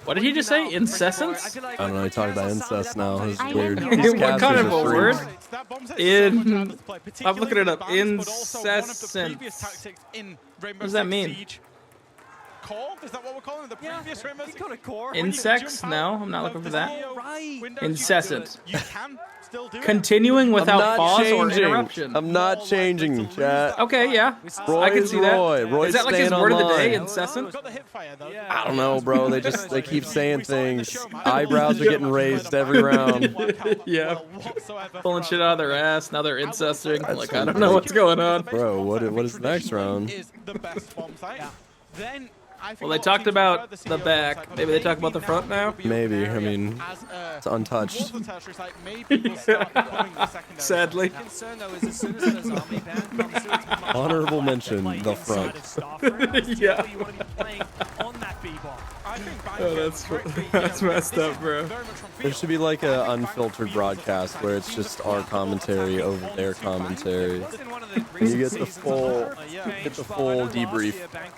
D: What did he just say? Incessant?
B: I don't know. He talking about incest now. This is weird.
D: What kind of a word?
C: In.
D: I'm looking it up. Incessant. What does that mean?
C: Core? Is that what we're calling it? The previous Rainbow
D: Insects? No, I'm not looking for that. Incessant.
C: You can still do it.
D: Continuing without pause or
B: changing.
D: interruption.
B: I'm not changing, chat.
D: Okay, yeah.
B: Roy
D: I can
B: is
D: see that.
B: Roy. Roy's
D: Is that like his
B: staying
D: word of the day?
B: online.
D: Incessant?
C: Got the hip fire though.
B: I don't know, bro. They keep saying things. Eyebrows are getting raised every round.
D: Yeah. Pulling shit out of their ass. Now they're incesting. Like, I don't know what's going on.
B: Bro, what is the next round?
C: Is the best bomb site. Then
D: Well, they talked about the back. Maybe they talk about the front now?
B: Maybe. I mean, it's untouched.
D: Sadly.
B: Honorable mention, the front.
D: Yeah. Oh, that's messed up, bro.
B: There should be like an unfiltered broadcast where it's just our commentary over their commentary. And you get the full debrief. I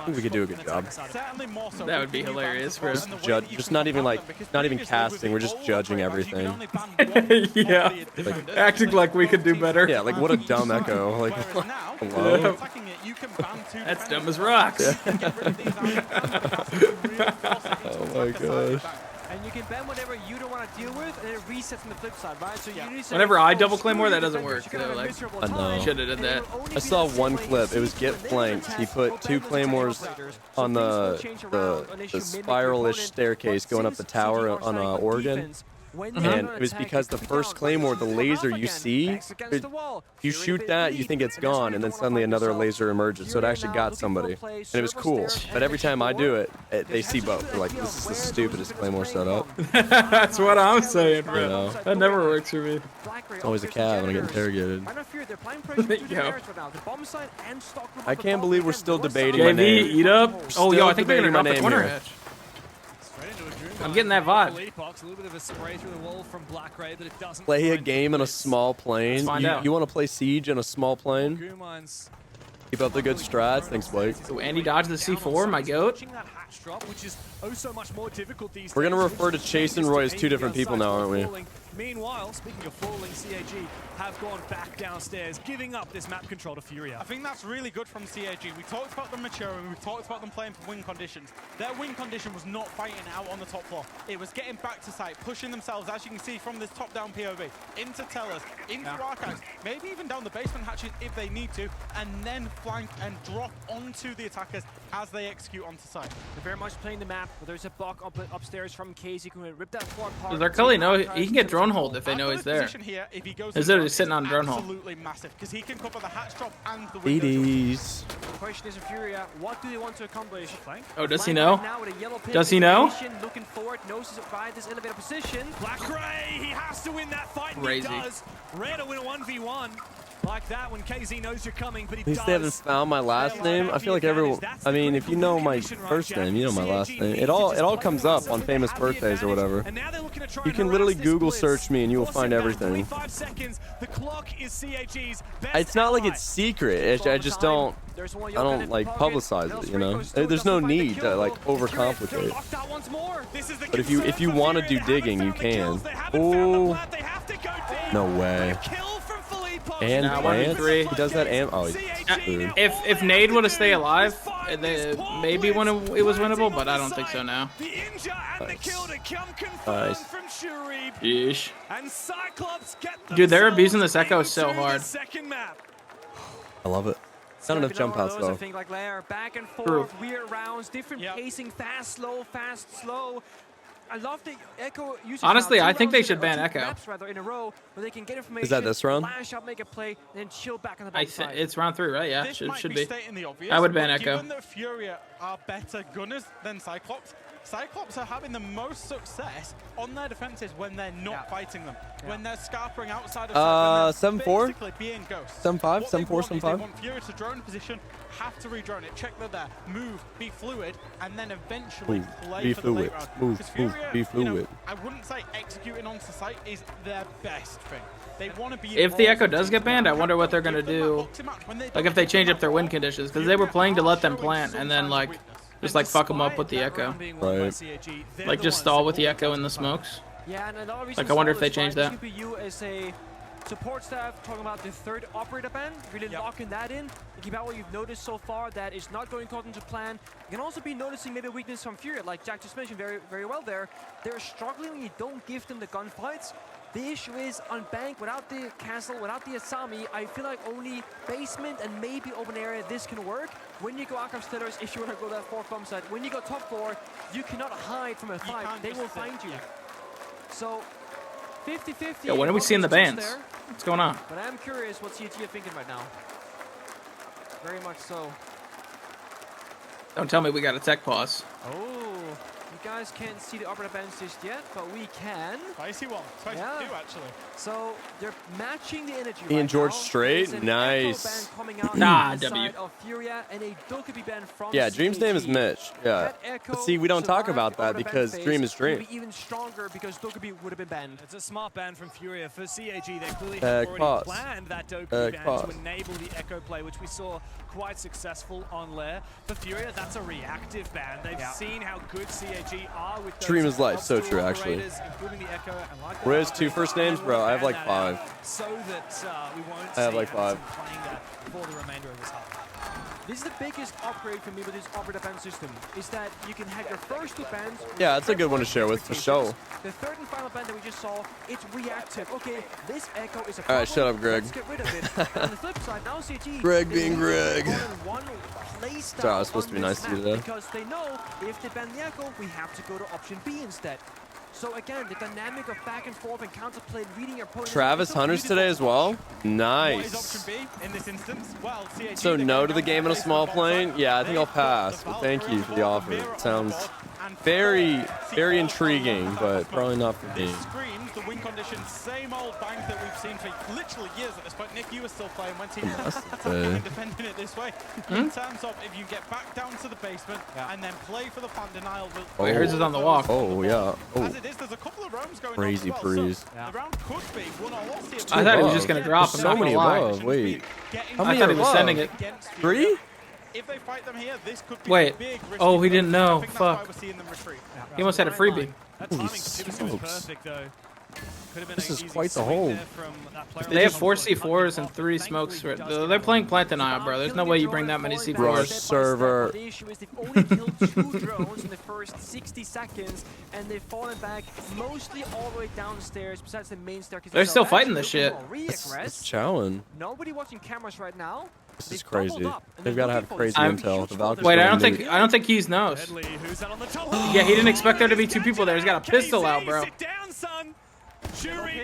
B: think we could do a good job.
D: That would be hilarious, bro.
B: Just not even casting. We're just judging everything.
D: Yeah.
B: Like,
D: acting like we could do better.
B: Yeah, like what a dumb echo. Like, hello?
D: That's dumb as rocks.
B: Oh my gosh.
A: And you can ban whatever you don't want to deal with, and it resets on the flip side, right? So
D: whenever I double claymore, that doesn't work. So, like,
B: I know.
D: should have did that.
B: I saw one clip. It was get flanked. He put 2 claymores on the spiral-ish staircase going up the tower on Oregon. And it was because the first claymore, the laser you see, you shoot that, you think it's gone, and then suddenly another laser emerges. So it actually got somebody, and it was cool. But every time I do it, they see both. They're like, "This is the stupidest claymore setup."
D: That's what I'm saying, bro.
B: You know?
D: That never works for me.
B: It's always a cab when I get interrogated.
D: Yo.
B: I can't believe we're still debating my
D: JV,
B: name.
D: eat up. Oh, yo, I think they're
B: debating
D: gonna
B: my
D: drop the
B: name
D: corner
B: here.
D: hatch. I'm getting that vibe.
B: Play a game in a small plane.
D: Let's find out.
B: You want to play Siege in a small plane? Keep up the good strats. Thanks, Blake.
D: So Andy dodged the C4, my goat.
B: We're going to refer to Chase and Roy as 2 different people now, aren't we?
E: Meanwhile, speaking of falling, CAG have gone back downstairs, giving up this map control to Furia.
C: I think that's really good from CAG. We talked about them maturing, we talked about them playing for win conditions. Their win condition was not fighting out on the top floor. It was getting back to site, pushing themselves, as you can see from this top-down POV, into tellers, into archives, maybe even down the basement hatches if they need to, and then flank and drop onto the attackers as they execute onto site.
A: They're very much playing the map, but there's a block upstairs from Case. You can rip that floor apart.
D: Does our Cully know he can get drone hold if they know he's there?
C: Here, if he goes
D: He's literally sitting on drone hold.
C: absolutely massive, because he can cover the hatch drop and the window.
B: BDs.
A: The question is, Furia, what do they want to accomplish?
D: Oh, does he know? Does he know?
A: Looking forward, knows he's by this elevator position.
E: Black Ray, he has to win that fight, and
D: Crazy.
E: he does. Rare to win a 1v1. Like that when KZ knows you're coming, but he
B: At least they haven't found my last name. I feel like everyone. I mean, if you know my first name, you know my last name. It all comes up on famous birthdays or whatever. You can literally Google search me and you will find everything. It's not like it's secret. I just don't. I don't like publicize it. You know, there's no need to like overcomplicate. But if you want to do digging, you can. Oh, no way. And Lance, he does that. And oh, he's screwed.
D: If Nade would have stayed alive, maybe when it was winnable, but I don't think so now.
B: Nice.
D: Yeesh. Dude, they're abusing this echo so hard.
B: I love it. Not enough jump outs though.
A: Like back and forth, weird rounds, different pacing, fast, slow. I love the Echo.
D: Honestly, I think they should ban Echo.
B: Is that this round?
D: It's round 3, right? Yeah, should be. I would ban Echo.
C: Given that Furia are better gunners than Cyclops, Cyclops are having the most success on their defenses when they're not fighting them. When they're scarpering outside of
B: 7-4?
C: basically being ghosts.
B: 7-5? 7-4, 7-5?
C: They want Furia to drone position, have to re-drone it, check they're there, move, be fluid, and then eventually play for the late round.
B: Move, be fluid.
C: You know, I wouldn't say executing onto site is their best thing. They want to be
D: if the Echo does get banned, I wonder what they're going to do. Like if they change up their win conditions, because they were playing to let them plant, and then like just like fuck them up with the Echo.
B: Right.
D: Like just stall with the Echo in the smokes. Like I wonder if they change that.
A: Support staff talking about the third operator ban, really locking that in. Think about what you've noticed so far that is not going according to plan. You can also be noticing maybe weakness from Furia, like Jack just mentioned very well there. They're struggling when you don't give them the gunfights. The issue is on bank, without the castle, without the Asami, I feel like only basement and maybe open area this can work. When you go Arkham Steaders, if you want to go that 4 bomb side, when you go top floor, you cannot hide from a fight. They will find you. So 50-50.
D: Yeah, when are we seeing the bans? What's going on?
A: But I'm curious what CG are thinking right now. Very much so.
D: Don't tell me we got a tech pause.
A: Oh, you guys can't see the operator bans just yet, but we can.
C: Spicy one. Spicy two, actually.
A: So they're matching the energy.
B: Ian George straight. Nice.
D: Nah, W.
B: Yeah, Dream's name is Mitch. Yeah. But see, we don't talk about that because Dream is Dream.
A: Even stronger because Dokkaebi would have been banned.
E: It's a smart ban from Furia. For CAG, they clearly have already planned that Dokkaebi ban to enable the Echo play, which we saw quite successful on Lair. For Furia, that's a reactive ban. They've seen how good CAG are with those
B: Dream is life, so true actually. Riz, 2 first names, bro. I have like 5.
E: So that we won't
B: I have like 5.
E: playing that for the remainder of this half.
A: This is the biggest upgrade for me with this operator ban system, is that you can have your first 2 bans.
B: Yeah, that's a good one to share with, for sure.
A: The third and final ban that we just saw, it's reactive. Okay, this Echo is a
B: problem. All right, shut up, Greg.
A: Let's get rid of it. On the flip side, now CG.
B: Greg being Greg.
A: Sorry,
B: I was supposed to be nice to you today.
A: Because they know if they ban the Echo, we have to go to option B instead. So again, the dynamic of back and forth and counterplay, reading your opponent.
B: Travis Hunter's today as well. Nice. So no to the game in a small plane? Yeah, I think I'll pass. But thank you for the offer. It sounds very intriguing, but probably not for me.
C: The win conditions, same old bank that we've seen for literally years at this point. Nick, you were still playing when team and defending it this way. In terms of if you get back down to the basement and then play for the plan denial.
D: Wait, hers is on the walk.
B: Oh, yeah. Oh.
C: As it is, there's a couple of roams going
B: Crazy
C: on as well.
B: breeze.
C: So the round could be one or lost here.
D: I thought he was just going to drop him.
B: So many above. Wait. How many
D: I thought he was sending it.
B: 3?
C: If they fight them here, this could be
D: Wait.
C: big risk.
D: Oh, he didn't know.
C: I think that's why
D: Fuck.
C: we're seeing them retreat.
D: He almost had a freebie.
E: That timing was perfect, though.
B: This is quite the hold.
D: They have 4 C4s and 3 smokes. They're playing plant denial, bro. There's no way you bring that many
B: Rush
D: C4s.
B: server.
A: The issue is they've only killed 2 drones in the first 60 seconds, and they've fallen back mostly all the way downstairs, besides the main staircase.
D: They're still fighting this shit.
B: It's challenge.
A: Nobody watching cameras right now.
B: This is crazy. They've got to have crazy intel. The Valkyries
D: Wait, I don't think he's knows. Yeah, he didn't expect there to be 2 people there. He's got a pistol out, bro.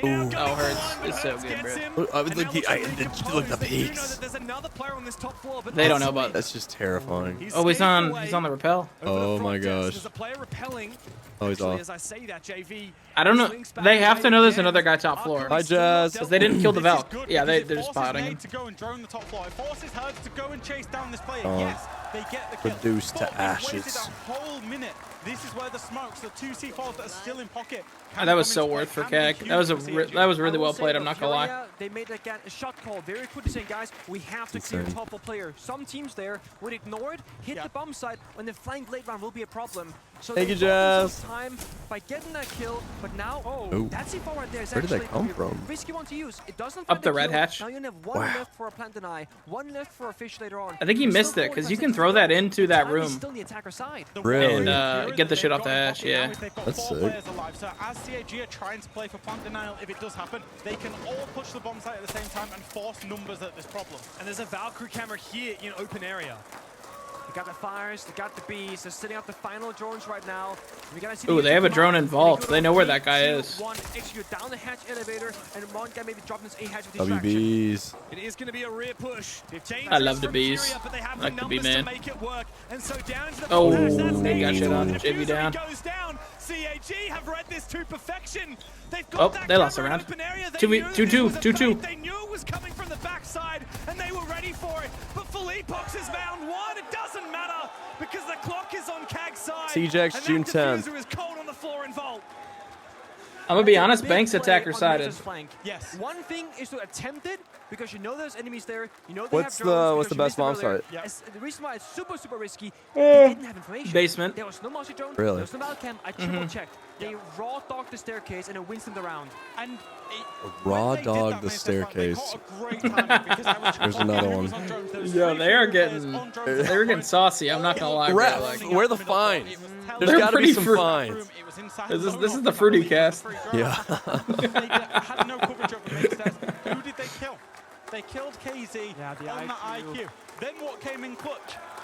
D: Oh, Hurts is so good, bro.
B: Look the peaks.
D: They don't know about
B: That's just terrifying.
D: Oh, he's on the rappel.
B: Oh my gosh. Oh, he's off.
D: I don't know. They have to know there's another guy top floor.
B: Hi, Jazz.
D: Because they didn't kill the Valk. Yeah, they're just spotting him.
C: to go and drone the top floor. It forces Hertz to go and chase down this player.
B: Oh.
C: Yes, they get the kill.
B: Reduced to
C: But they've waited
B: ashes.
C: that whole minute. This is where the smokes, the 2 C4s that are still in pocket.
D: Oh, that was so worth for Keg. That was really well played. I'm not gonna lie.
A: They made a shot call very quickly saying, guys, we have to clear top of player. Some teams there would ignore it, hit the bomb site, when the flank late round will be a problem. So
B: Thank
A: they
B: you,
A: bought
B: Jazz.
A: some time by getting that kill, but now,
B: Ooh.
A: that C4 right there is
B: Where did
A: actually
B: that come
A: a
B: from?
A: risky one to use. It doesn't
D: Up
A: find
D: the
A: kill.
D: red hatch.
A: Now you only have one left for a plant deny, one left for a fish later on.
D: I think he
A: There's
D: missed
A: still
D: it because
A: 45
D: you can
A: seconds
D: throw
A: to
D: that
A: go.
D: into that
A: Time is
D: room
A: still the attacker side.
B: Really?
D: and get the shit off the hash. Yeah.
B: That's sick.
C: So as CAG are trying to play for plant denial, if it does happen, they can all push the bomb site at the same time and force numbers at this problem.
E: And there's a Valkyrie camera here in open area.
A: They got the fires, they got the bees, they're setting up the final drones right now. We gotta see
D: Ooh, they have a drone involved. They know where that guy
A: Three,
D: is.
A: two, one, execute down the hatch elevator, and one guy maybe dropping his A hatch with distraction.
B: WBs.
E: It is going to be a rear push. They've changed
D: I love
E: this
D: the
E: from
D: bees.
E: Furia, but they have
D: I like
E: the
D: the bee
E: numbers to
D: man.
E: make it work. And so down to the
D: Oh,
E: that's
D: they got shit on.
E: the
D: JV down.
E: goes down. CAG have read this to perfection. They've got
D: Oh,
E: that
D: they lost a
E: camera in
D: round.
E: open area. They
D: 2v,
E: knew
D: 2-2,
E: this was a
D: 2-2.
E: fight. They knew it was coming from the backside, and they were ready for it. But Philippox has found one. It doesn't matter because the clock is on Kag's side.
B: CJX
E: and
B: June
E: that
B: 10th.
E: diffuser is cold on the floor in Vault.
D: I'm gonna be honest.
A: Big
D: Banks
A: play
D: attacker
A: on
D: sided.
A: Razor's flank.
C: Yes.
A: One thing is to attempt it because you know there's enemies there. You know they
B: What's
A: have
B: the-
A: drones
B: what's the
A: because
B: best
A: you
B: bomb
A: missed them
B: site?
A: earlier. As- The reason why it's super risky,
D: Eh.
A: they didn't have information.
D: Basement.
A: There was no mouse drone.
B: Really?
A: There was no Valcam. I triple checked. They raw dogged the staircase and it wins them the round.
C: And
B: Raw
C: when they did
B: dog
C: that
B: the
C: Manchester fight, they
B: staircase.
C: got a great timing because there was
B: There's
C: triple
B: another
C: cameras
B: one.
C: on drones. There was
D: Yo,
C: three
D: they are
C: free players
D: getting
C: on drones.
D: they're getting saucy. I'm not gonna lie, bro.
B: Refs,
D: Like,
B: where are the fines?
C: It was
B: There's
D: They're
B: got to be
D: pretty
B: some
D: fruit-
B: fines.
C: It was inside
D: This is-
C: low
D: this is
C: lock
D: the
C: and
D: fruity
C: that was
D: cast.
C: free drone.
B: Yeah.
C: They had no coverage over the main stairs. Who did they kill? They killed KZ
A: Yeah, the
C: on that
A: IQ.
C: IQ. Then what came in clutch?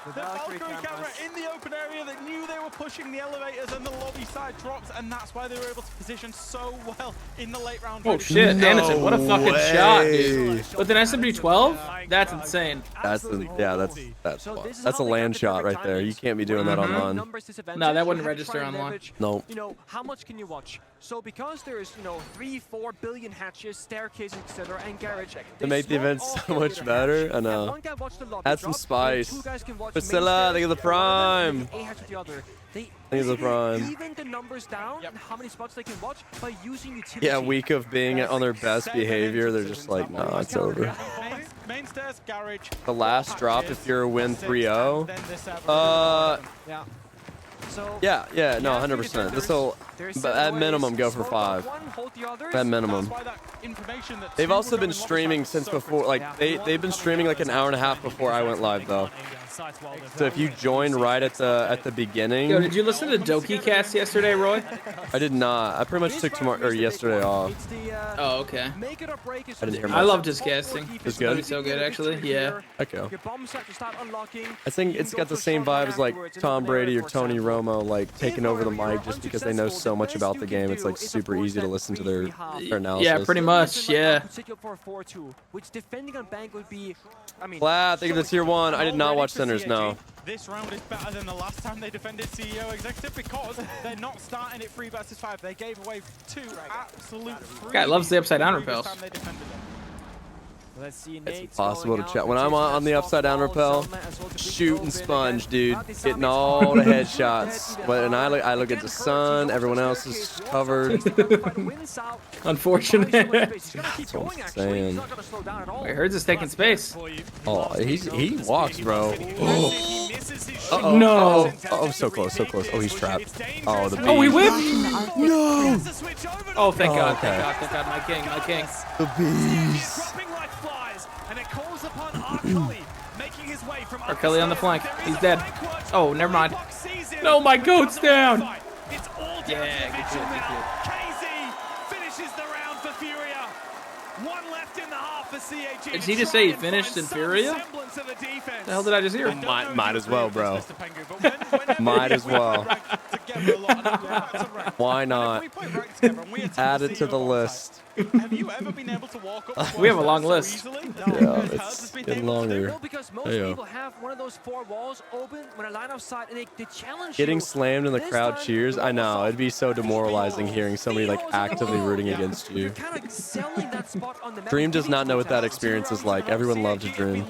C: The
A: Valkyrie
C: Valkyrie camera
A: cameras.
C: in the open area that knew they were pushing the elevators and the lobby side drops, and that's why they were able to position so well in the late round.
D: Oh shit,
B: No
D: Anderson, what a fucking
B: way.
D: shot, dude. With an SMG-12? That's insane.
B: That's the, yeah, that's
A: So
B: fun.
A: this is
B: That's a
A: how they
B: land
A: got the
B: shot
A: perfect
B: right there. You
A: timings.
B: can't be doing that
A: When you have
B: online.
A: numbers disadvantage,
D: No, that
A: you
D: wouldn't
A: have to
D: register
A: try and
D: online.
A: leverage,
B: Nope.
A: You know, how much can you watch? So because there's, 3-4 billion hatches, staircases, etc., and garage,
B: To make the event so much better, I know.
A: One guy watched the lobby
B: Add some
A: drop,
B: spice.
A: and two guys can watch
B: Priscilla,
A: main
B: think of the
A: stairs, one
B: prime.
A: and A hatch with the other. They
B: Think of the
A: basically
B: prime.
A: even the numbers down and how many spots they can watch by using utility.
B: Yeah, week of being on their best behavior, they're just like, nah, it's over.
C: Main stairs, garage.
B: The last drop, if you're a win 3-0.
A: Yeah. So
B: Yeah, no, 100%. This will, but at minimum, go for 5. At minimum. They've also been streaming since before, like, they've been streaming like an hour and a half before I went live, though. So if you join right at the beginning,
D: Yo, did you listen to Doki Cast yesterday, Roy?
B: I did not. I pretty much took yesterday off.
D: Oh, okay.
A: I
B: didn't hear
D: I
B: much.
D: loved his casting.
B: It's good?
D: It's so good, actually. Yeah.
B: Okay.
A: Your bomb set to start unlocking.
B: I think it's got the same vibe as like Tom Brady or Tony Romo, like taking over the mic just because they know so much about the game. It's like super easy to listen to their analysis.
D: Yeah, pretty much. Yeah.
A: Which defending on bank would be, I mean,
B: Glad, think of the tier 1. I did not watch Centers, no.
C: This round is better than the last time they defended CEO Executive because they're not starting it 3 versus 5. They gave away 2 absolute free.
D: Guy loves the upside down repels.
C: Time they defended it.
A: let's see.
B: It's impossible to check. When I'm on the upside down rappel, shooting sponge, dude. Getting all the headshots. But and I look at the sun, everyone else is covered.
D: Unfortunate.
B: That's what I'm saying.
D: Wait, Herds is taking space.
B: Oh, he walks, bro.
D: Oh. No.
B: Oh, so close, so close. Oh, he's trapped. Oh, the beast.
D: Oh, he whipped.
B: No.
D: Oh, thank God,
B: okay.
D: thank God, my king, my king.
B: The beast.
D: R. Kelly on the flank. He's dead. Oh, never mind. No, my goat's down. Yeah, good shit, good shit.
E: KZ finishes the round for Furia. One left in the half for CAG.
D: Did he just say he finished in Furia? What the hell did I just hear?
B: Might as well, bro. Might as well. Why not? Add it to the list.
C: Have you ever been able to walk up?
D: We have a long list.
B: Yeah, it's getting longer.
A: Because most
B: Hey, yo.
A: people have one of those 4 walls open when a line of sight, and they challenge
B: Getting
A: you.
B: slammed and the
A: This
B: crowd
A: time,
B: cheers. I know, it'd be so demoralizing hearing somebody like actively rooting against you.
A: You're kind of selling that spot on the map.
B: Dream does not know what that experience is like. Everyone loves Dream.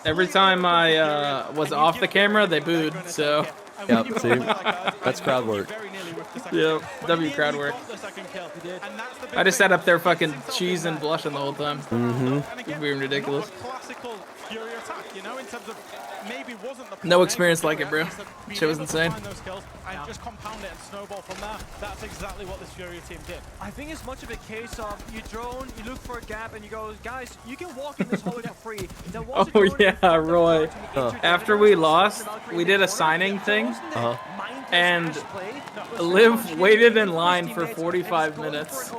D: Every time I was off the camera, they booed. So,
B: Yep, see? That's crowd work.
D: yeah, W crowd work. I just sat up there fucking cheese and blushing the whole time.
B: Mm-hmm.
D: Being ridiculous.
C: Classical Fury attack, you know, in terms of maybe wasn't the
D: No experience like it, bro. Shit was insane.
C: Those skills and just compound it and snowball from there. That's exactly what this Fury team did.
A: I think it's much of a case of you drone, you look for a gap, and you go, guys, you can walk in this hallway for free. Then once
D: Oh
A: you drone
D: yeah,
A: it,
D: Roy.
A: Huh.
D: After we lost, we did a signing thing, and Liv waited in line for 45 minutes.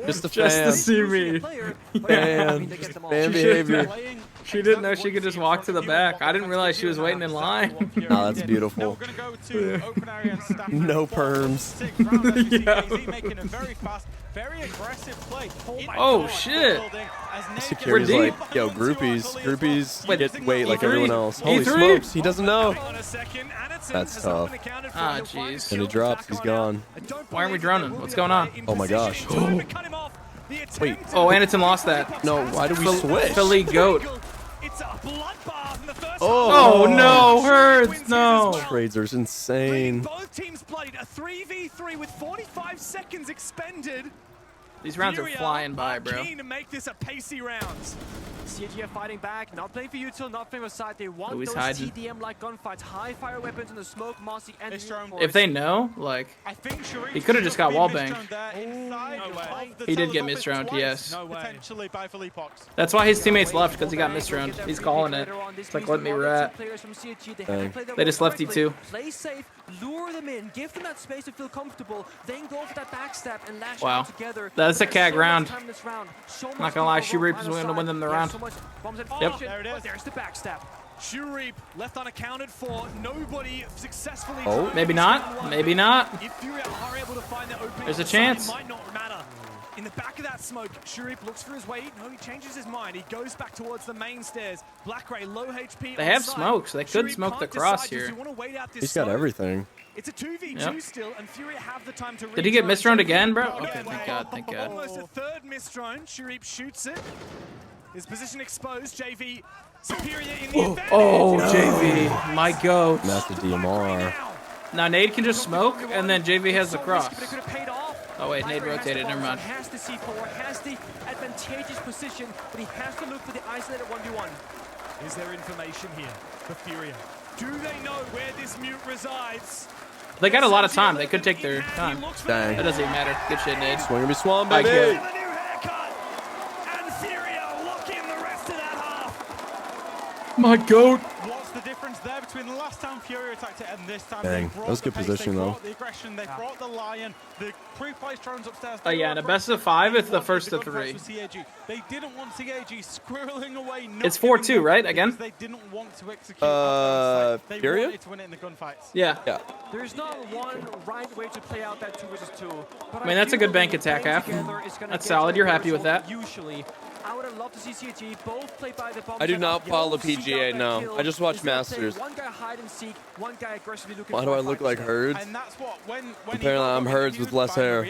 B: Just a
D: Just
B: fan.
D: to see me.
B: Fan. Fan behavior.
D: She didn't know she could just walk to the back. I didn't realize she was waiting in line.
B: Oh, that's beautiful. No perms.
C: Making a very fast, very aggressive play.
D: Oh shit!
B: Security's
D: We're
B: like,
D: deep.
B: yo, groupies
D: Wait,
B: get weight like
D: E3?
B: everyone else. Holy
D: E3?
B: smokes, he doesn't know. That's tough.
D: Ah, jeez.
B: And he drops, he's gone.
D: Why aren't we droning? What's going on?
B: Oh my gosh. Wait.
D: Oh, Anderson lost that.
B: No, why did we switch?
D: Philly goat.
E: It's a bloodbath in the first
D: Oh no, Hurts, no.
B: Trades are insane.
E: Both teams bloodied. A 3v3 with 45 seconds expended.
D: These rounds are
E: Furia
D: flying by, bro.
E: Keen to make this a pacey round.
A: CG are fighting back, not playing for util, not playing for side. They want
D: Louis
A: those
D: hiding.
A: TDM-like gunfights, high fire weapons in the smoke, mossy, and
D: If they know, like, he could have just got wall banged. He did get misround, yes.
C: Potentially by Philippe Ox.
D: That's why his teammates left, because he got misround. He's calling it. It's like, let me rat. They just left E2.
A: Play safe, lure them in, give them that space to feel comfortable, then go for that backstab and lash
D: Wow.
A: out together.
D: That's a CAG round.
A: Not
D: Not gonna lie, She-Reap is going to win them the round. Yep.
E: There it is.
A: There's the backstab.
E: Shurip left unaccounted for. Nobody successfully.
B: Oh.
D: Maybe not. Maybe not.
E: If Furia are able to find their opening,
D: There's a chance.
E: It might not matter. In the back of that smoke, Shurip looks for his way. No, he changes his mind. He goes back towards the main stairs. Black Ray, low HP.
D: They have
E: on site.
D: smoke, so they could
E: Shurip
D: smoke the
E: can't
D: cross
E: decide, does
D: here.
E: he wanna wait out this
B: He's got
E: smoke?
B: everything.
E: It's a 2v2
D: Yep.
E: still, and Furia have the time to.
D: Did he get misdroned again, bro?
E: Okay,
D: Okay, thank God, thank God.
E: Almost a third misdrone. Shurip shoots it. His position exposed. JV superior in the advantage.
D: Oh, JV, my goat.
B: That's the DMR.
D: Now Nade can just smoke, and then JV has the cross.
A: But it could have paid off.
D: Oh wait, Nade rotated, never mind.
A: Has the C4, has the advantageous position, but he has to look for the isolated 1v1.
E: Is there information here for Furia? Do they know where this mute resides?
D: They got a lot of time. They could take their time.
B: Dang.
D: That doesn't even matter. Good shit, Nade.
B: Swing and be swan,
D: Bye,
B: baby.
D: kid.
E: The new haircut, and Furia lock in the rest of that half.
D: My goat.
C: What's the difference there between the last time Fury attacked it and this time?
B: Dang,
C: They brought
B: that was
C: the
B: good
C: pace,
B: position,
C: they
B: though.
C: brought the aggression, they brought the lion, the pre-placed drones upstairs.
D: Oh yeah, and a best of 5 is the first of 3.
C: They didn't want CAG squirreling away.
D: It's 4-2, right? Again?
C: They didn't want to execute. They
B: Furia?
C: wanted to win it in the gunfights.
D: Yeah.
B: Yeah.
A: There's not one right way to play out that 2 versus 2. But
D: I mean, that's a good bank attack half. That's solid. You're happy with that.
A: Usually, I would have loved to see CG both play by the bomb.
B: I do not follow PGA, no. I just watch Masters.
A: One guy hide and seek, one guy aggressively looking.
B: Why do I look like Herds?
C: And that's what when
B: Apparently I'm Herds with less hair.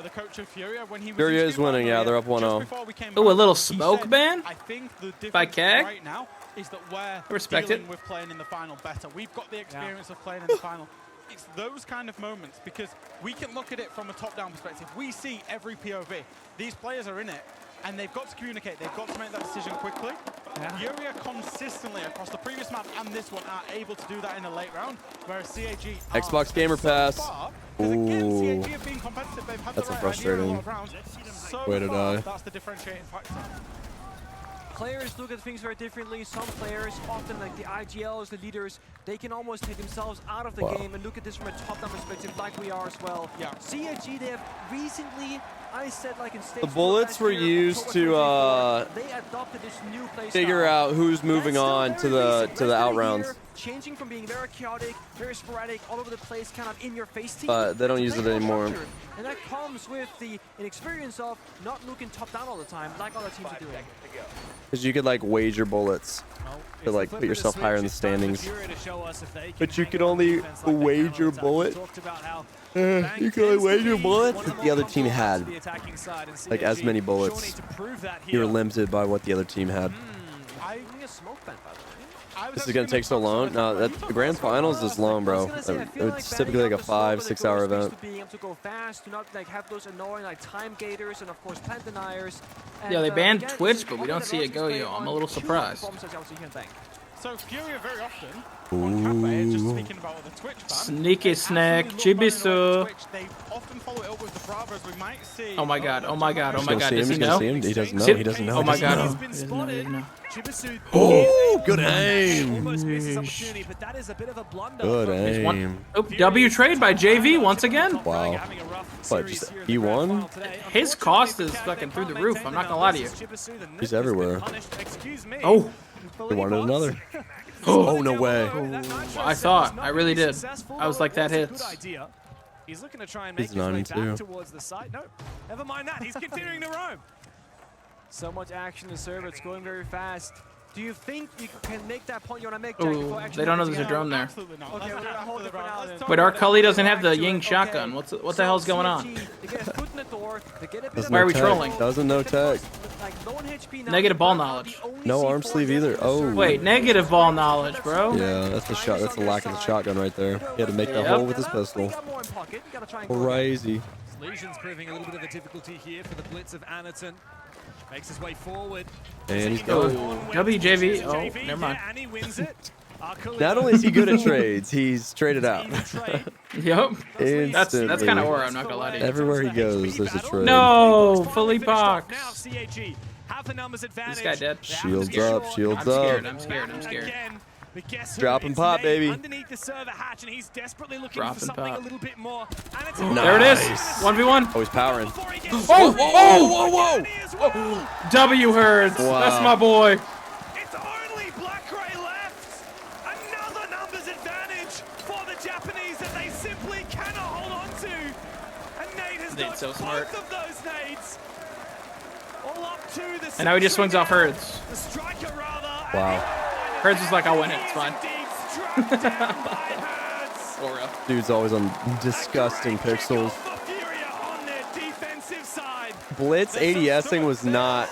C: The coach of Furia, when he was
B: Furia is winning, yeah, they're up 1-0.
D: Ooh, a little smoke ban?
C: I think the difference
D: By K?
C: right now is that we're
D: respect
C: dealing
D: it.
C: with playing in the final better. We've got the experience of playing in the final. It's those kind of moments because we can look at it from a top-down perspective. We see every POV. These players are in it, and they've got to communicate. They've got to make that decision quickly. Furia consistently across the previous map and this one are able to do that in a late round, whereas CAG
B: Xbox Gamer Pass. Ooh.
C: That's
B: a frustrating way to die.
C: That's the differentiating factor.
A: Players look at things very differently. Some players, often like the IGLs, the leaders, they can almost take themselves out of the game and look at this from a top-down perspective like we are as well.
C: Yeah.
A: CAG, they have recently I said, like, in stage
B: The bullets were used to figure out who's moving on to the out rounds.
A: Changing from being very chaotic, very sporadic, all over the place, kind of in your face team.
B: But they don't use it anymore.
A: And that comes with the inexperience of not looking top down all the time, like other teams are doing.
B: Because you could like wager bullets to like put yourself higher in the standings. But you could only wager bullet. You can only wager bullets if the other team had like as many bullets. You're limited by what the other team had. This is gonna take so long. No, the grand finals is long, bro. It's typically like a 5-6 hour event.
D: Yeah, they banned Twitch, but we don't see it go, yo. I'm a little surprised.
C: So Furia very often, one cafe, just speaking about the Twitch ban,
D: Sneaky snack, Chibisu.
C: they often follow it up with the Bravos. We might see.
D: Oh my god, oh my god, oh my god.
B: Does
D: Does he know?
B: He doesn't know. He doesn't know.
D: Oh my god.
E: He's
D: Oh,
E: been
D: he doesn't know, he doesn't know.
B: Oh, good aim.
E: Almost misses his opportunity, but that is a bit of a blunder.
B: Good
D: There's
B: aim.
D: one. Oh, W trade by JV once again.
B: Wow. What, just he won?
D: His cost is fucking through the roof. I'm not gonna lie to you.
B: He's everywhere.
D: Oh.
B: He wanted another. Oh, no way.
D: I thought. I really did. I was like, that hits.
E: He's looking to try and make
B: He's
E: his way
B: 9-2.
E: back towards the side. No, never mind that. He's continuing to roam.
A: So much action in server, it's going very fast. Do you think you can make that point you want to make, Jack?
D: Ooh, they don't know there's a drone there.
C: Absolutely not.
A: Okay, we're gonna hold it for now then.
D: But our Cully doesn't have the Ying shotgun. What the hell's going on? Why are we trolling?
B: Doesn't know tech.
D: Negative ball knowledge.
B: No arm sleeve either. Oh.
D: Wait, negative ball knowledge, bro.
B: Yeah, that's the shot. That's the lack of the shotgun right there. He had to make that
D: Yep.
B: hole with his pistol. Crazy.
E: Lesion's proving a little bit of a difficulty here for the blitz of Anaton. Makes his way forward.
B: And he's
D: Oh,
B: gone.
D: WJV. Oh, never mind.
E: Yeah, and he wins it.
B: Not only is he good at trades, he's traded out.
D: Yep. That's
B: Instantly.
D: kind of aura. I'm not gonna lie to you.
B: Everywhere he goes, there's a trade.
D: No, Philippe Box.
E: Now CAG have the numbers advantage.
D: This guy dead.
B: Shields up, shields
D: I'm scared.
B: up.
D: I'm scared. I'm scared.
E: Again, but guess who?
B: Drop and
E: It's
B: pop,
E: Nate
B: baby.
E: Underneath the server hatch, and he's desperately looking
D: Drop
E: for
D: and
E: something
D: pop.
E: a little bit more. And it's
D: There it is.
B: Nice.
D: 1v1.
B: Oh, he's powering.
D: Oh, oh,
E: whoa!
D: W Herds.
B: Wow.
D: That's my boy.
E: It's only Black-Gray left. Another numbers advantage for the Japanese that they simply cannot hold on to. And Nate has
D: Nate's
E: dodged
D: so smart.
E: both of those nades. All up to the
D: And now he just swings off Herds.
E: The striker rather.
B: Wow.
D: Herds was like, I'll win it. It's fine.
E: Indeed struck down by Herds.
D: Aura.
B: Dude's always on disgusting pixels.
E: For Furia on their defensive side.
B: Blitz ADSing was not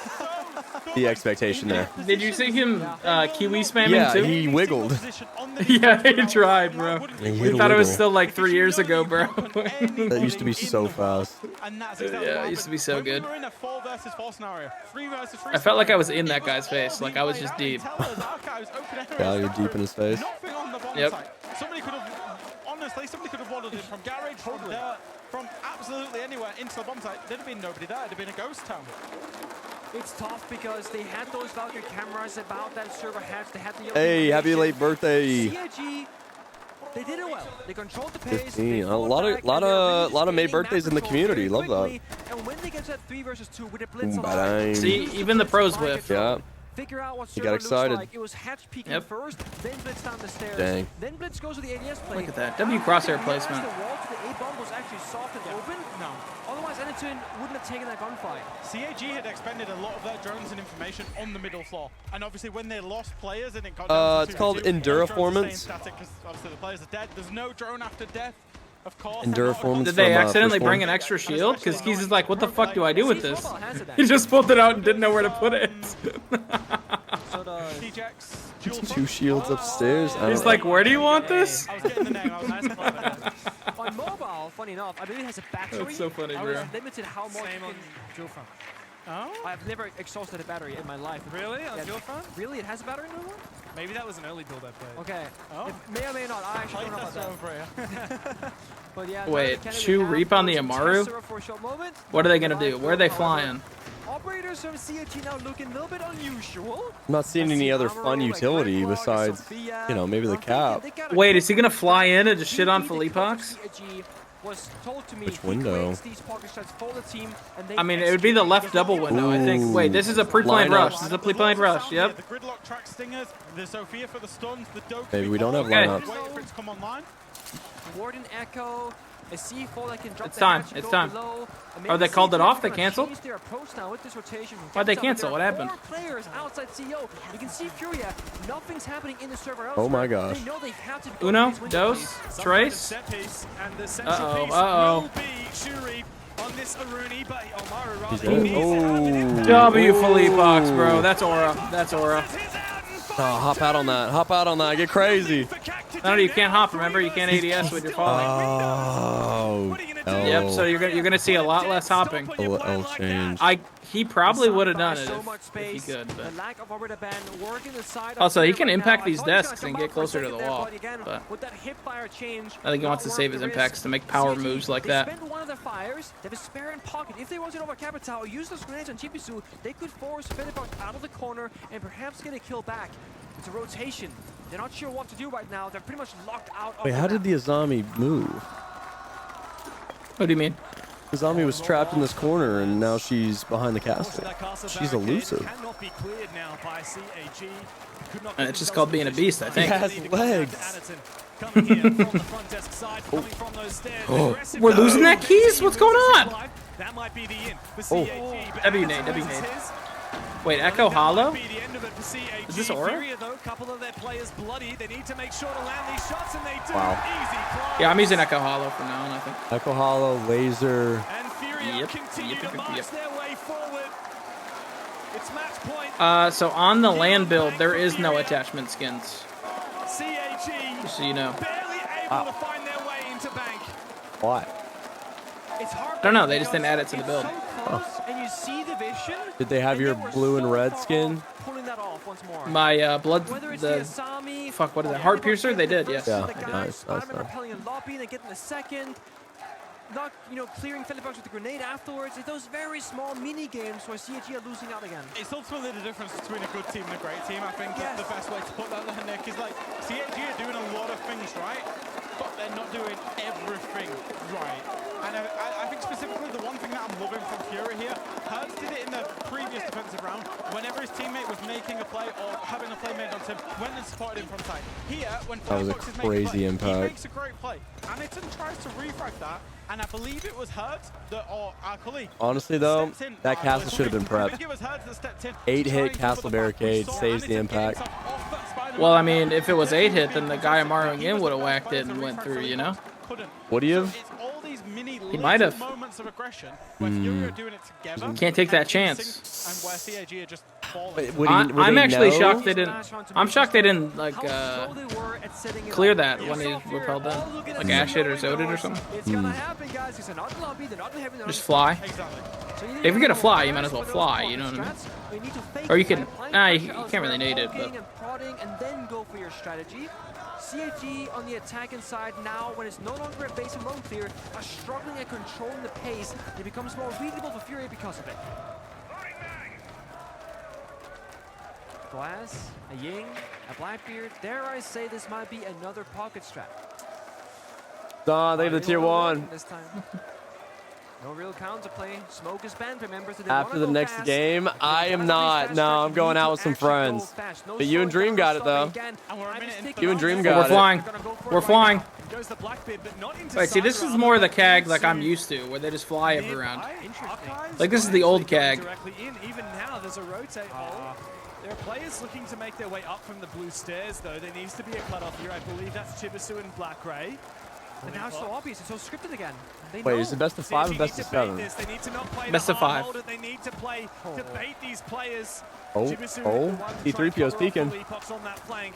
B: the expectation there.
D: Did you see him Kiwi spamming
B: Yeah,
D: too?
B: he wiggled.
D: Yeah, he tried, bro.
B: He
D: We
B: hit a
D: thought it was
B: wiggle.
D: still like 3 years ago, bro.
B: That used to be so fast.
D: Yeah, it used to be so good.
C: We're in a 4 versus 4 scenario. 3 versus 3.
D: I felt like I was in that guy's face, like I was just deep.
B: Yeah, you're deep in his face.
C: Nothing on the bomb
D: Yep.
C: site. Somebody could have, honestly, somebody could have waddled in from garage, from dirt, from absolutely anywhere into the bomb site. There'd have been nobody there. It'd have been a ghost town.
A: It's tough because they had those Valkyrie cameras about that server hatch. They had the
B: Hey, happy late birthday.
A: CIG, they did it well. They controlled the pace.
B: 15.
A: they
B: A lot of-
A: fought back,
B: lot
A: and they're
B: of- lot of May
A: really scaling
B: birthdays
A: that
B: in the
A: control
B: community.
A: very
B: Love that.
A: quickly. And when they get to that 3 versus 2 with the blitz
B: Boom,
A: alive,
B: ba-dang.
D: See, even the pros whiff.
B: Yeah.
A: figure out what
B: He
A: server
B: got
A: looks
B: excited.
A: like. It was hatch peeking
D: Yep.
A: first, then blitz down the stairs.
B: Dang.
A: Then blitz goes to the ADS play.
D: Look at that. W crosshair
A: After
D: placement.
A: The wall to the A bomb was actually soft and open.
C: No.
A: Otherwise, Anaton wouldn't have taken that gunfight.
C: CAG had expended a lot of their drones and information on the middle floor. And obviously when they lost players and it got down to
B: It's called
C: 2v2,
B: Enduraformance.
C: static because obviously the players are dead. There's no drone after death, of course.
B: Enduraformance.
D: Did they
B: from,
D: accidentally
B: first
D: bring
B: one.
D: an extra shield? Because he's just like, what the fuck do I do with this?
A: Mobile has it
D: He just pulled it out and didn't know where to put it.
A: So the
C: TJX,
B: Two shields upstairs. I
D: He's
B: don't-
D: like, where do you want this?
C: I was getting the name. I was asking about it.
A: on mobile, funny enough, I believe it has a battery.
D: That's so funny,
A: I
D: bro.
A: was limited how much.
E: Same
A: you
E: on
A: can-
E: dual front.
C: Oh?
A: I've never exhausted a battery in my life.
E: Really? On
A: Yeah,
E: dual front?
A: Really? It has a battery in the one?
E: Maybe that was an early build I played.
A: Okay.
C: Oh.
A: It may or may not. I actually don't know
C: Like
A: about
C: that's
A: that.
C: over here.
A: But yeah,
D: Wait,
A: Canada
D: Chu
A: have
D: Reap on the
A: some
D: Amaru?
A: test server for a short moment.
D: What are they gonna do? Where are they
A: However,
D: flying?
A: Operators from CAG now looking a little bit unusual.
B: I'm not seeing any other fun utility besides, you know, maybe the cap.
D: Wait, is he gonna fly in and just shit on Philippox?
A: was told to me
B: Which
A: he
B: window?
A: creates these pocket shots for the team, and they
D: I mean, it would be the left double window, I think. Wait, this is a pre-planned
B: Lineup.
D: rush. This is a pre-planned rush. Yep.
C: The gridlock track stingers, the Sophia for the stuns, the Doke.
B: Maybe we don't have
D: Okay.
B: lineups.
C: Wait for it to come online.
A: Warden Echo, a C4 that can drop
D: It's
A: the
D: time,
A: hatch and
D: it's
A: go
D: time.
A: below, and
D: Oh, they
A: maybe
D: called it
A: C4
D: off?
A: is
D: They
A: gonna
D: canceled?
A: change their approach now with this rotation from
D: Why'd they
A: K70.
D: cancel? What
A: There are
D: happened?
A: 4 players outside CO. You can see Furia. Nothing's happening in the server.
B: Oh my
A: elsewhere.
B: gosh.
A: They know they have to go
D: Uno,
A: for these windows.
D: dos, Trace. Uh-oh.
E: On this Aruni, but Omaru
B: He's
E: rather
B: dead.
D: W Philippe box, bro. That's aura. That's aura.
B: Oh, hop out on that. Hop out on that. Get crazy.
D: No, you can't hop. Remember, you can't ADS when you're falling.
B: Oh.
D: Yep. So you're gonna see a lot less hopping.
B: L change.
D: He probably would have done it
A: So much
D: if he
A: space,
D: could. But.
A: the lack of orbital band working the side of
D: Also, he
A: Furia
D: can
A: right
D: impact
A: now.
D: these
A: I thought he was
D: desks
A: gonna
D: and
A: come
D: get
A: out for a
D: closer to
A: second
D: the
A: there,
D: wall,
A: but again,
D: but
A: with that hip fire change,
D: I think he wants to
A: not
D: save
A: worth
D: his
A: the
D: impacts
A: risk.
D: to make power
A: CAG,
D: moves like
A: they
D: that.
A: spend one of their fires, they have a spare in pocket. If they want to over Capital or use those grenades on Chibisu, they could force Fedibox out of the corner and perhaps get a kill back. It's a rotation. They're not sure what to do right now. They're pretty much locked out of
B: Wait, how did the Azami move?
D: What do you mean?
B: Azami was trapped in this corner, and now she's behind the castle. She's elusive.
E: Cannot be cleared now by CAG. Could not
D: And it's just called being a beast, I think.
B: He has legs.
E: Coming here from the front desk side, coming from those stairs. Aggressive
D: We're losing that keys? What's going on?
E: That might be the end for
B: Oh.
E: CAG. but
D: W
E: as
D: nade, W
E: it is
D: nade.
E: his,
D: Wait, Echo Hollow?
E: might be the end of it for CAG.
D: Is this aura?
E: Furia, though, couple of their players bloody. They need to make sure to land these shots, and they do.
B: Wow.
E: Easy climb.
D: Yeah, I'm using Echo Hollow for now, and I think.
B: Echo Hollow, laser.
E: And Furia
D: Yep,
E: continue
D: yep,
E: to
D: yep,
E: march
D: yep.
E: their way forward. It's match point.
D: So on the land build, there is no attachment skins,
E: CAG
D: just so you know.
E: barely able to find their way into bank.
B: Why?
A: It's hard.
D: I don't know, they just didn't add it to the build.
A: So close, and you see the vision.
B: Did they have
A: and
B: your
A: they were
B: blue and
A: so
B: red
A: far
B: skin?
A: off pulling that off once more.
D: My blood,
A: Whether it's
D: the
A: Asami,
D: fuck, what is
A: or
D: it? Heart
A: Fedibox
D: piercer?
A: getting
D: They
A: the
D: did,
A: first,
D: yes.
B: Yeah,
A: the guys,
B: nice,
A: Spider-Man
B: nice.
A: repelling in lobby, and they get in the second. Not, clearing Fedibox with the grenade afterwards. It's those very small mini games where CAG are losing out again.
C: It's ultimately the difference between a good team and a great team. I think
A: Yes.
C: the best way to put that there, Nick, is like CAG are doing a lot of things right, but they're not doing everything right. And I think specifically the one thing that I'm loving from Fury here, Hertz did it in the previous defensive round. Whenever his teammate was making a play or having a play made on him, went and supported him from side. Here, when
B: That was a
C: Fedibox is making a
B: crazy
C: play,
B: impact.
C: he makes a great play. Aniton tries to refrag that, and I believe it was Hertz or our colleague.
B: Honestly, though,
C: Steps in.
B: that castle should have been
C: I
B: prepped.
C: think it was Hertz that stepped in.
B: 8-hit
C: Trying to
B: castle
C: cover the back. We
B: barricade
C: saw
B: saves the
C: Aniton
B: impact.
C: get himself off that Spider-Man.
D: Well, I mean, if it was 8-hit, then the guy Amaruing in would have whacked it and went through, you know?
C: Couldn't.
B: Would he have?
C: So it's all these mini
D: might
C: little
D: have.
C: moments of aggression where Fury are doing it together.
D: Can't take that
C: and
D: chance.
C: and where CAG are just falling.
B: Wait, would he- would
D: I'm
B: they
D: actually
B: know?
D: shocked they didn't. I'm shocked they didn't like
A: How slow they were at setting it
D: clear
A: up.
D: that
A: You
D: when
A: saw
D: he
A: Fury
D: repelled
A: all
D: them,
A: looking at
D: like
A: the
D: Ash hit or
A: windows.
D: Zoded or something.
A: It's gonna happen, guys. It's not in lobby. They're not in heavy. they're
D: Just
A: not
D: fly.
C: Exactly.
A: So you need
D: If you're gonna
A: to
D: fly,
A: go
D: you might as well
A: first
D: fly,
A: with
D: you know
A: those
D: what I mean?
A: strats, you need to fake
D: Or you
A: it
D: can-
A: by applying
D: nah, you
A: pressure
D: can't really
A: elsewhere,
D: nade it,
A: poking
D: but-
A: and prodding, and then go for your strategy. CAG on the attacking side now, when it's no longer a base and run clear, are struggling at controlling the pace. It becomes more readable for Fury because of it. Glass, a Ying, a Blackbeard. Dare I say this might be another pocket strat.
B: Nah, they have the tier 1.
A: This time. No real counterplay. Smoke is banned, remember, so they
B: After
A: wanna
B: the
A: go
B: next
A: fast.
B: game, I am
A: Gotta be
B: not.
A: fast
B: No,
A: track.
B: I'm
A: You
B: going
A: need
B: out
A: to
B: with some
A: actually go
B: friends.
A: fast. No
B: But you and
A: slowing
B: Dream
A: down,
B: got it, though.
A: stopping again.
C: And we're a
A: I'm
C: minute
A: sticking
C: into
B: You and
A: on
B: Dream
A: this.
B: got
D: We're
B: it.
D: flying.
A: They're gonna go for it
D: We're
A: right
D: flying.
A: now.
E: Goes the Blackbeard, but not into
D: Wait, see, this
E: Cyber,
D: is more the
E: but
D: CAG like I'm
E: into
D: used to, where they just fly every round.
E: Interesting.
D: Like, this is the old
E: Actually going
D: CAG.
E: Directly in. Even now, there's a rotate hole. There are players looking to make their way up from the blue stairs, though. There needs to be a cutoff here. I believe that's Chibisu and Black Ray.
A: And now it's so obvious. It's so scripted again. They
B: Wait,
A: know.
B: is it best of 5 or
E: CSG
B: best
E: need
B: of
E: to bait
B: 7?
E: this. They need to not play
D: Best
E: the
D: of 5.
E: hard mode. They need to play to bait these players.
B: Oh,
E: Chibisu, the
B: oh,
E: one to try and
B: T3PO's
E: cover off
B: peeking.
E: the Leapox on that flank.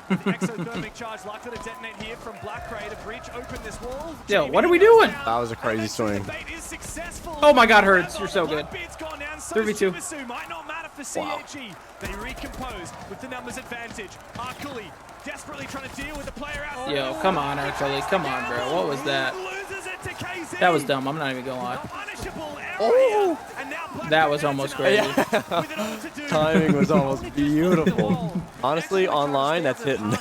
E: The exothermic charge likely to detonate here from Black Ray to breach open this wall.
D: Yo,
E: JB
D: what are we
E: goes
D: doing?
E: down.
B: That was a crazy
E: Eventually
B: swing.
E: the bait is successful.
D: Oh my God, Hurts, you're so good.
E: Blackbeard's gone down, so
D: 3v2.
E: Chibisu might not matter for CAG. They recompose with the numbers advantage. Arkuli desperately trying to deal with the player out.
D: Yo, come on, Arceli, come on, bro. What was that?
E: Loses it to KZ.
D: That was dumb. I'm not even gonna lie.
E: Punishable area.
B: Oh.
E: And now Blackbeard
D: That was
E: gets
D: almost
E: another
D: crazy.
E: with it all to do.
B: Timing was almost beautiful. Honestly, online, that's hitting.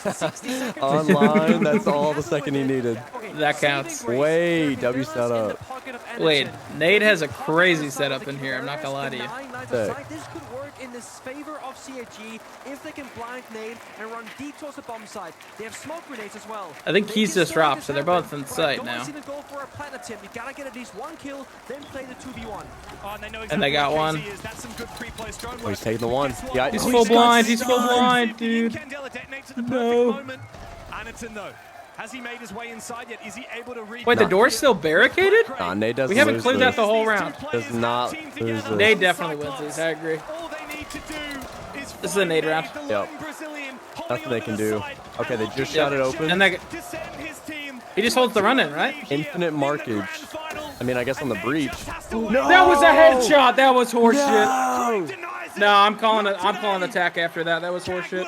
B: Online, that's all the second he needed.
A: Okay,
D: That counts.
B: Wait, W setup.
D: Wait, Nate has a crazy setup in here. I'm not gonna lie to you.
A: This could work in the favor of CAG if they can blind Nate and run deep towards the bomb site. They have smoke grenades as well.
D: I think Keys just dropped, so they're both in sight now.
A: Don't go for a plant attempt. You gotta get at least one kill, then play the 2v1.
D: And they got one.
B: Oh, he's taking the one. Yeah,
D: He's full blind. He's full blind, dude.
E: No. And it's a no. Has he made his way inside yet? Is he able to read?
D: Wait, the door's still barricaded?
B: Nah, Nate doesn't.
D: We haven't
B: lose
D: cleared
B: this.
D: that the whole round.
B: Does not lose this.
D: Nate definitely wins this. I agree.
E: All they need to do is
D: This is a Nate round.
B: Yep. Nothing they can do. Okay, they just shot it open.
D: And he just holds the run in, right?
B: Infinite markage. I mean, I guess on the breach.
D: No! That was a headshot. That was horseshit. No, I'm calling it. I'm calling attack after that. That was horseshit.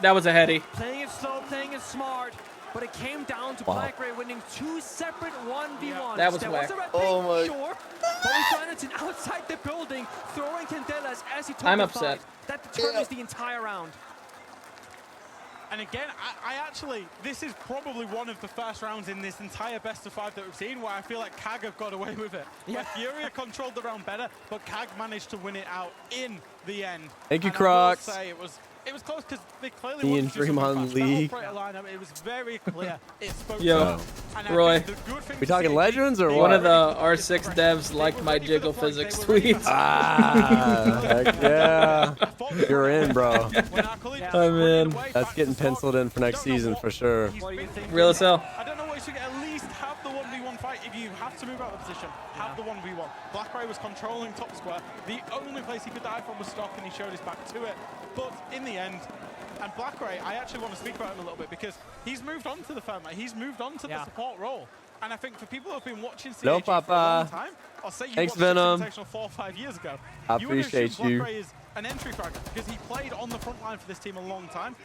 D: That was a heady.
A: Playing it slow, playing it smart, but it came down to Black Ray winning 2 separate 1v1s.
D: That was whack.
A: Oh my. Sure, but outside the building, throwing Candelas as he took
D: I'm
A: the
D: upset.
A: fight. That determines the entire round.
C: And again, I actually, this is probably one of the first rounds in this entire best of 5 that we've seen where I feel like KAG have got away with it. Yeah. Furia controlled the round better, but KAG managed to win it out in the end.
B: Thank you,
C: and
B: Crocs.
C: I will say it was close because they clearly
B: Ian Fremont Lee.
C: It was very clear. It spoke
D: Yo,
C: to
D: Roy.
B: We talking legends or what?
D: One of the R6 devs liked my jiggle physics tweets.
B: Ah, heck yeah. You're in, bro.
D: I'm in.
B: That's getting penciled in for next season for sure.
D: Real as hell.
C: I don't know what you should at least have the 1v1 fight. If you have to move out of the position, have the 1v1. Black Ray was controlling top square. The only place he could die from was stock, and he showed his back to it. But in the end, and Black Ray, I actually want to speak about him a little bit because he's moved on to the firm. He's moved on to the support role. And I think for people who have been watching CAG for a long time, I'll say you
B: Thanks,
C: watched
B: Venom.
C: Invitational 4 or 5 years ago.
B: I
C: You would assume
B: appreciate you.
C: Black Ray is an entry fragment because he played on the front line for this team a long time.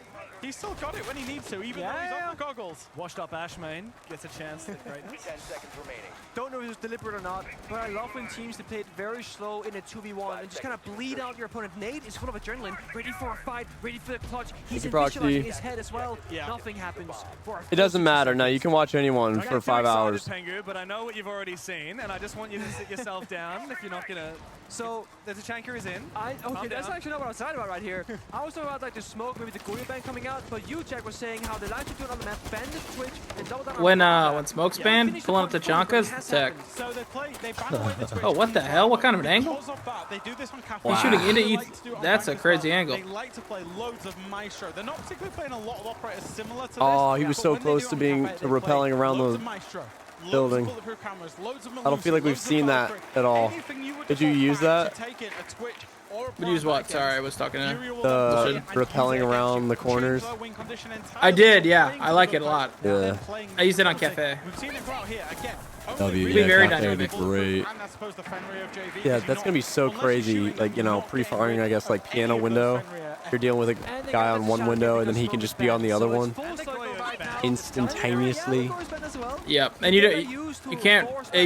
C: He's still got it when he needs to, even though he's on the goggles.
E: Washed up Ashmain gets a chance at greatness.
F: 10 seconds remaining.
A: Don't know if it was deliberate or not, but I love when teams play it very slow in a 2v1 and just kind of bleed out your opponent. Nate is full of adrenaline, ready for a fight, ready for the clutch. He's visualizing his head as well.
C: Yeah.
A: Nothing happens.
B: It doesn't matter. Now you can watch anyone for 5 hours.
E: Pengu, but I know what you've already seen, and I just want you to sit yourself down if you're not gonna. So the Tachanka is in.
A: Okay, that's actually not what I was talking about right here. I was talking about like the smoke, maybe the Goyo band coming out, but you, Jack, was saying how they like to do it on the map, bend the switch, and double down on
D: When smoke's banned, pulling up the Chankas, tech.
C: So they ban away the twitch.
D: Oh, what the hell? What kind of an angle?
C: Because of that, they do this on Cafe.
D: He's shooting into
C: They
D: each.
C: like to do it on
D: That's a
C: Rank as
D: crazy
C: well.
D: angle.
C: They like to play loads of Maestro. They're not particularly playing a lot of operators similar to this.
B: Oh, he was
C: but
B: so
C: when they
B: close
C: do
B: to
C: it on
B: being
C: Cafe, they
B: repelling
C: play
B: around
C: loads
B: the
C: of Maestro,
B: building.
C: Loads of bulletproof cameras, loads of
B: I don't feel like we've
C: loads of
B: seen that
C: Valkyrie.
B: at all.
C: Anything you would
B: Did you
C: default
B: use
C: back
B: that?
C: to take it, a Twitch or a
D: Would use what?
C: Prime
D: Sorry, I was talking to.
C: Fury will
B: The
C: then play
B: repelling
C: and
B: around the
C: change
B: corners.
C: their wing condition entirely.
D: I did, yeah.
C: Playing
D: I like it a
C: to
D: lot.
C: the
B: Yeah.
C: playing
D: I used it on
C: the-
D: Cafe.
C: We've seen it go out here again.
B: W,
D: Be very
B: Cafe would be
D: dynamic.
B: great.
C: And I suppose the Fenrir of JV,
B: Yeah,
C: because
B: that's gonna be so
C: unless you're
B: crazy.
C: shooting,
B: Like, you know,
C: not getting
B: pre-firing, I
C: rid
B: guess, like
C: of
B: piano
C: any of
B: window.
C: those Fenrir
B: You're dealing with a
A: And they
B: guy
A: got
B: on
A: the
B: one
A: shot
B: window, and then
A: because
B: he can
A: smoke
B: just
A: is
B: be on
A: banned.
B: the other
A: So it's
B: one
A: full circle right now.
B: instantaneously.
A: Yeah, Goyo's banned as well.
D: Yep, and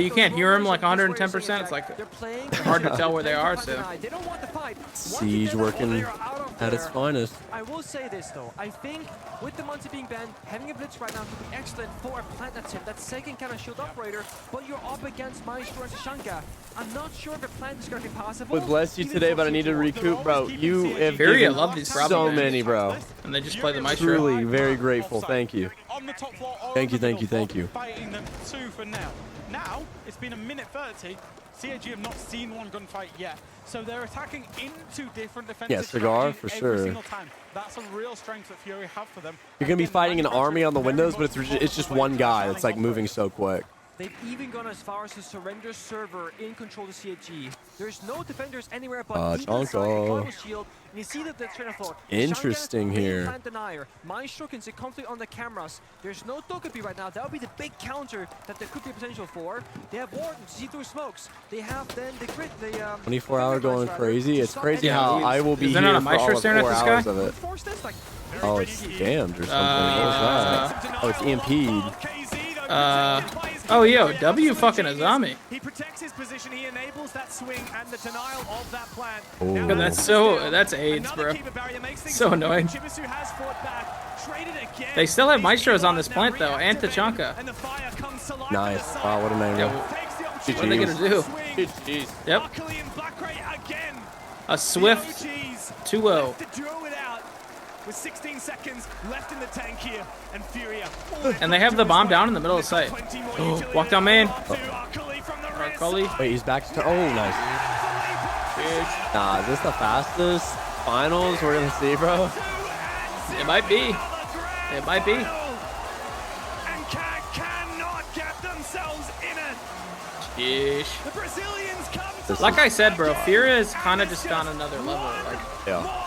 D: you can't hear him like 110%. It's like
A: They're playing
D: hard to tell where they are. So
A: They don't want the fight. Once
B: Siege
A: they get
B: working
A: they're out of
B: at its
A: there.
B: finest.
A: I will say this though, I think with the Muncie being banned, having a blitz right now could be excellent for a plant attempt. That second kind of shield operator, but you're up against Maestro and Tachanka. I'm not sure if a plant is going to be possible.
B: Would bless you today, but I need to recoup, bro. You have
D: Fury, I
B: given
D: love these
B: so
D: problem
B: many, bro.
D: and they just play the Maestro.
B: Truly very grateful. Thank you.
C: On the top floor or
B: Thank
C: on
B: you,
C: the
B: thank you,
C: middle
B: thank
C: floor,
B: you.
C: Fighting them two for now. Now, it's been a minute 30. CAG have not seen one gunfight yet. So they're attacking into different defensive
B: Yeah, Cigar,
C: strategies
B: for
C: every
B: sure.
C: single time. That's a real strength that Fury have for them.
B: You're gonna be
C: Again,
B: fighting an
C: manufacturing
B: army on the
C: very
B: windows, but
C: much
B: it's just
C: the way
B: one
C: that
B: guy
C: they're
B: that's like
C: selling
B: moving so quick.
A: They've even gone as far as to surrender server in control of CAG. There's no defenders anywhere but
B: Chanka.
A: shield. And you see that the train of thought.
B: Interesting here.
A: Plant denier. Maestro can sit comfortably on the cameras. There's no Togepi right now. That would be the big counter that there could be potential for. They have Wardens, see through smokes. They have then the crit, the
B: 24-hour going crazy. It's crazy how I will be
D: Is there
B: here
D: not a
B: for all
D: Maestro
B: of
D: staring
B: 4
D: at this guy?
B: hours of it.
A: Force this, like,
B: Oh, it's scammed or something. What was that? Oh, it's EMP'd.
D: Oh, yo, W fucking Azami.
E: He protects his position. He enables that swing and the denial of that plan.
B: Ooh.
D: Yo, that's AIDS, bro. So annoying.
E: Has fought back, traded again.
D: They still have Maestros on this plant, though, and Tachanka.
E: And the fire comes to life.
B: Nice. Wow, what a name.
D: Yeah, what are they going to do?
B: Jeez.
D: Yep.
E: Buckley and Blackray again.
D: A swift
E: The OGs
D: 2-0.
E: to draw it out with 16 seconds left in the tank here, and Furia.
D: And they have the bomb down in the middle of the site. Walk down main. Cully.
B: Wait, he's back to... Oh, nice. Nah, is this the fastest finals we're going to see, bro?
D: It might be. It might be.
E: And cannot get themselves in it.
D: Yeesh.
E: The Brazilians come to
D: Like I said, bro, Furia is kind of just on another level. Like,
B: Yeah.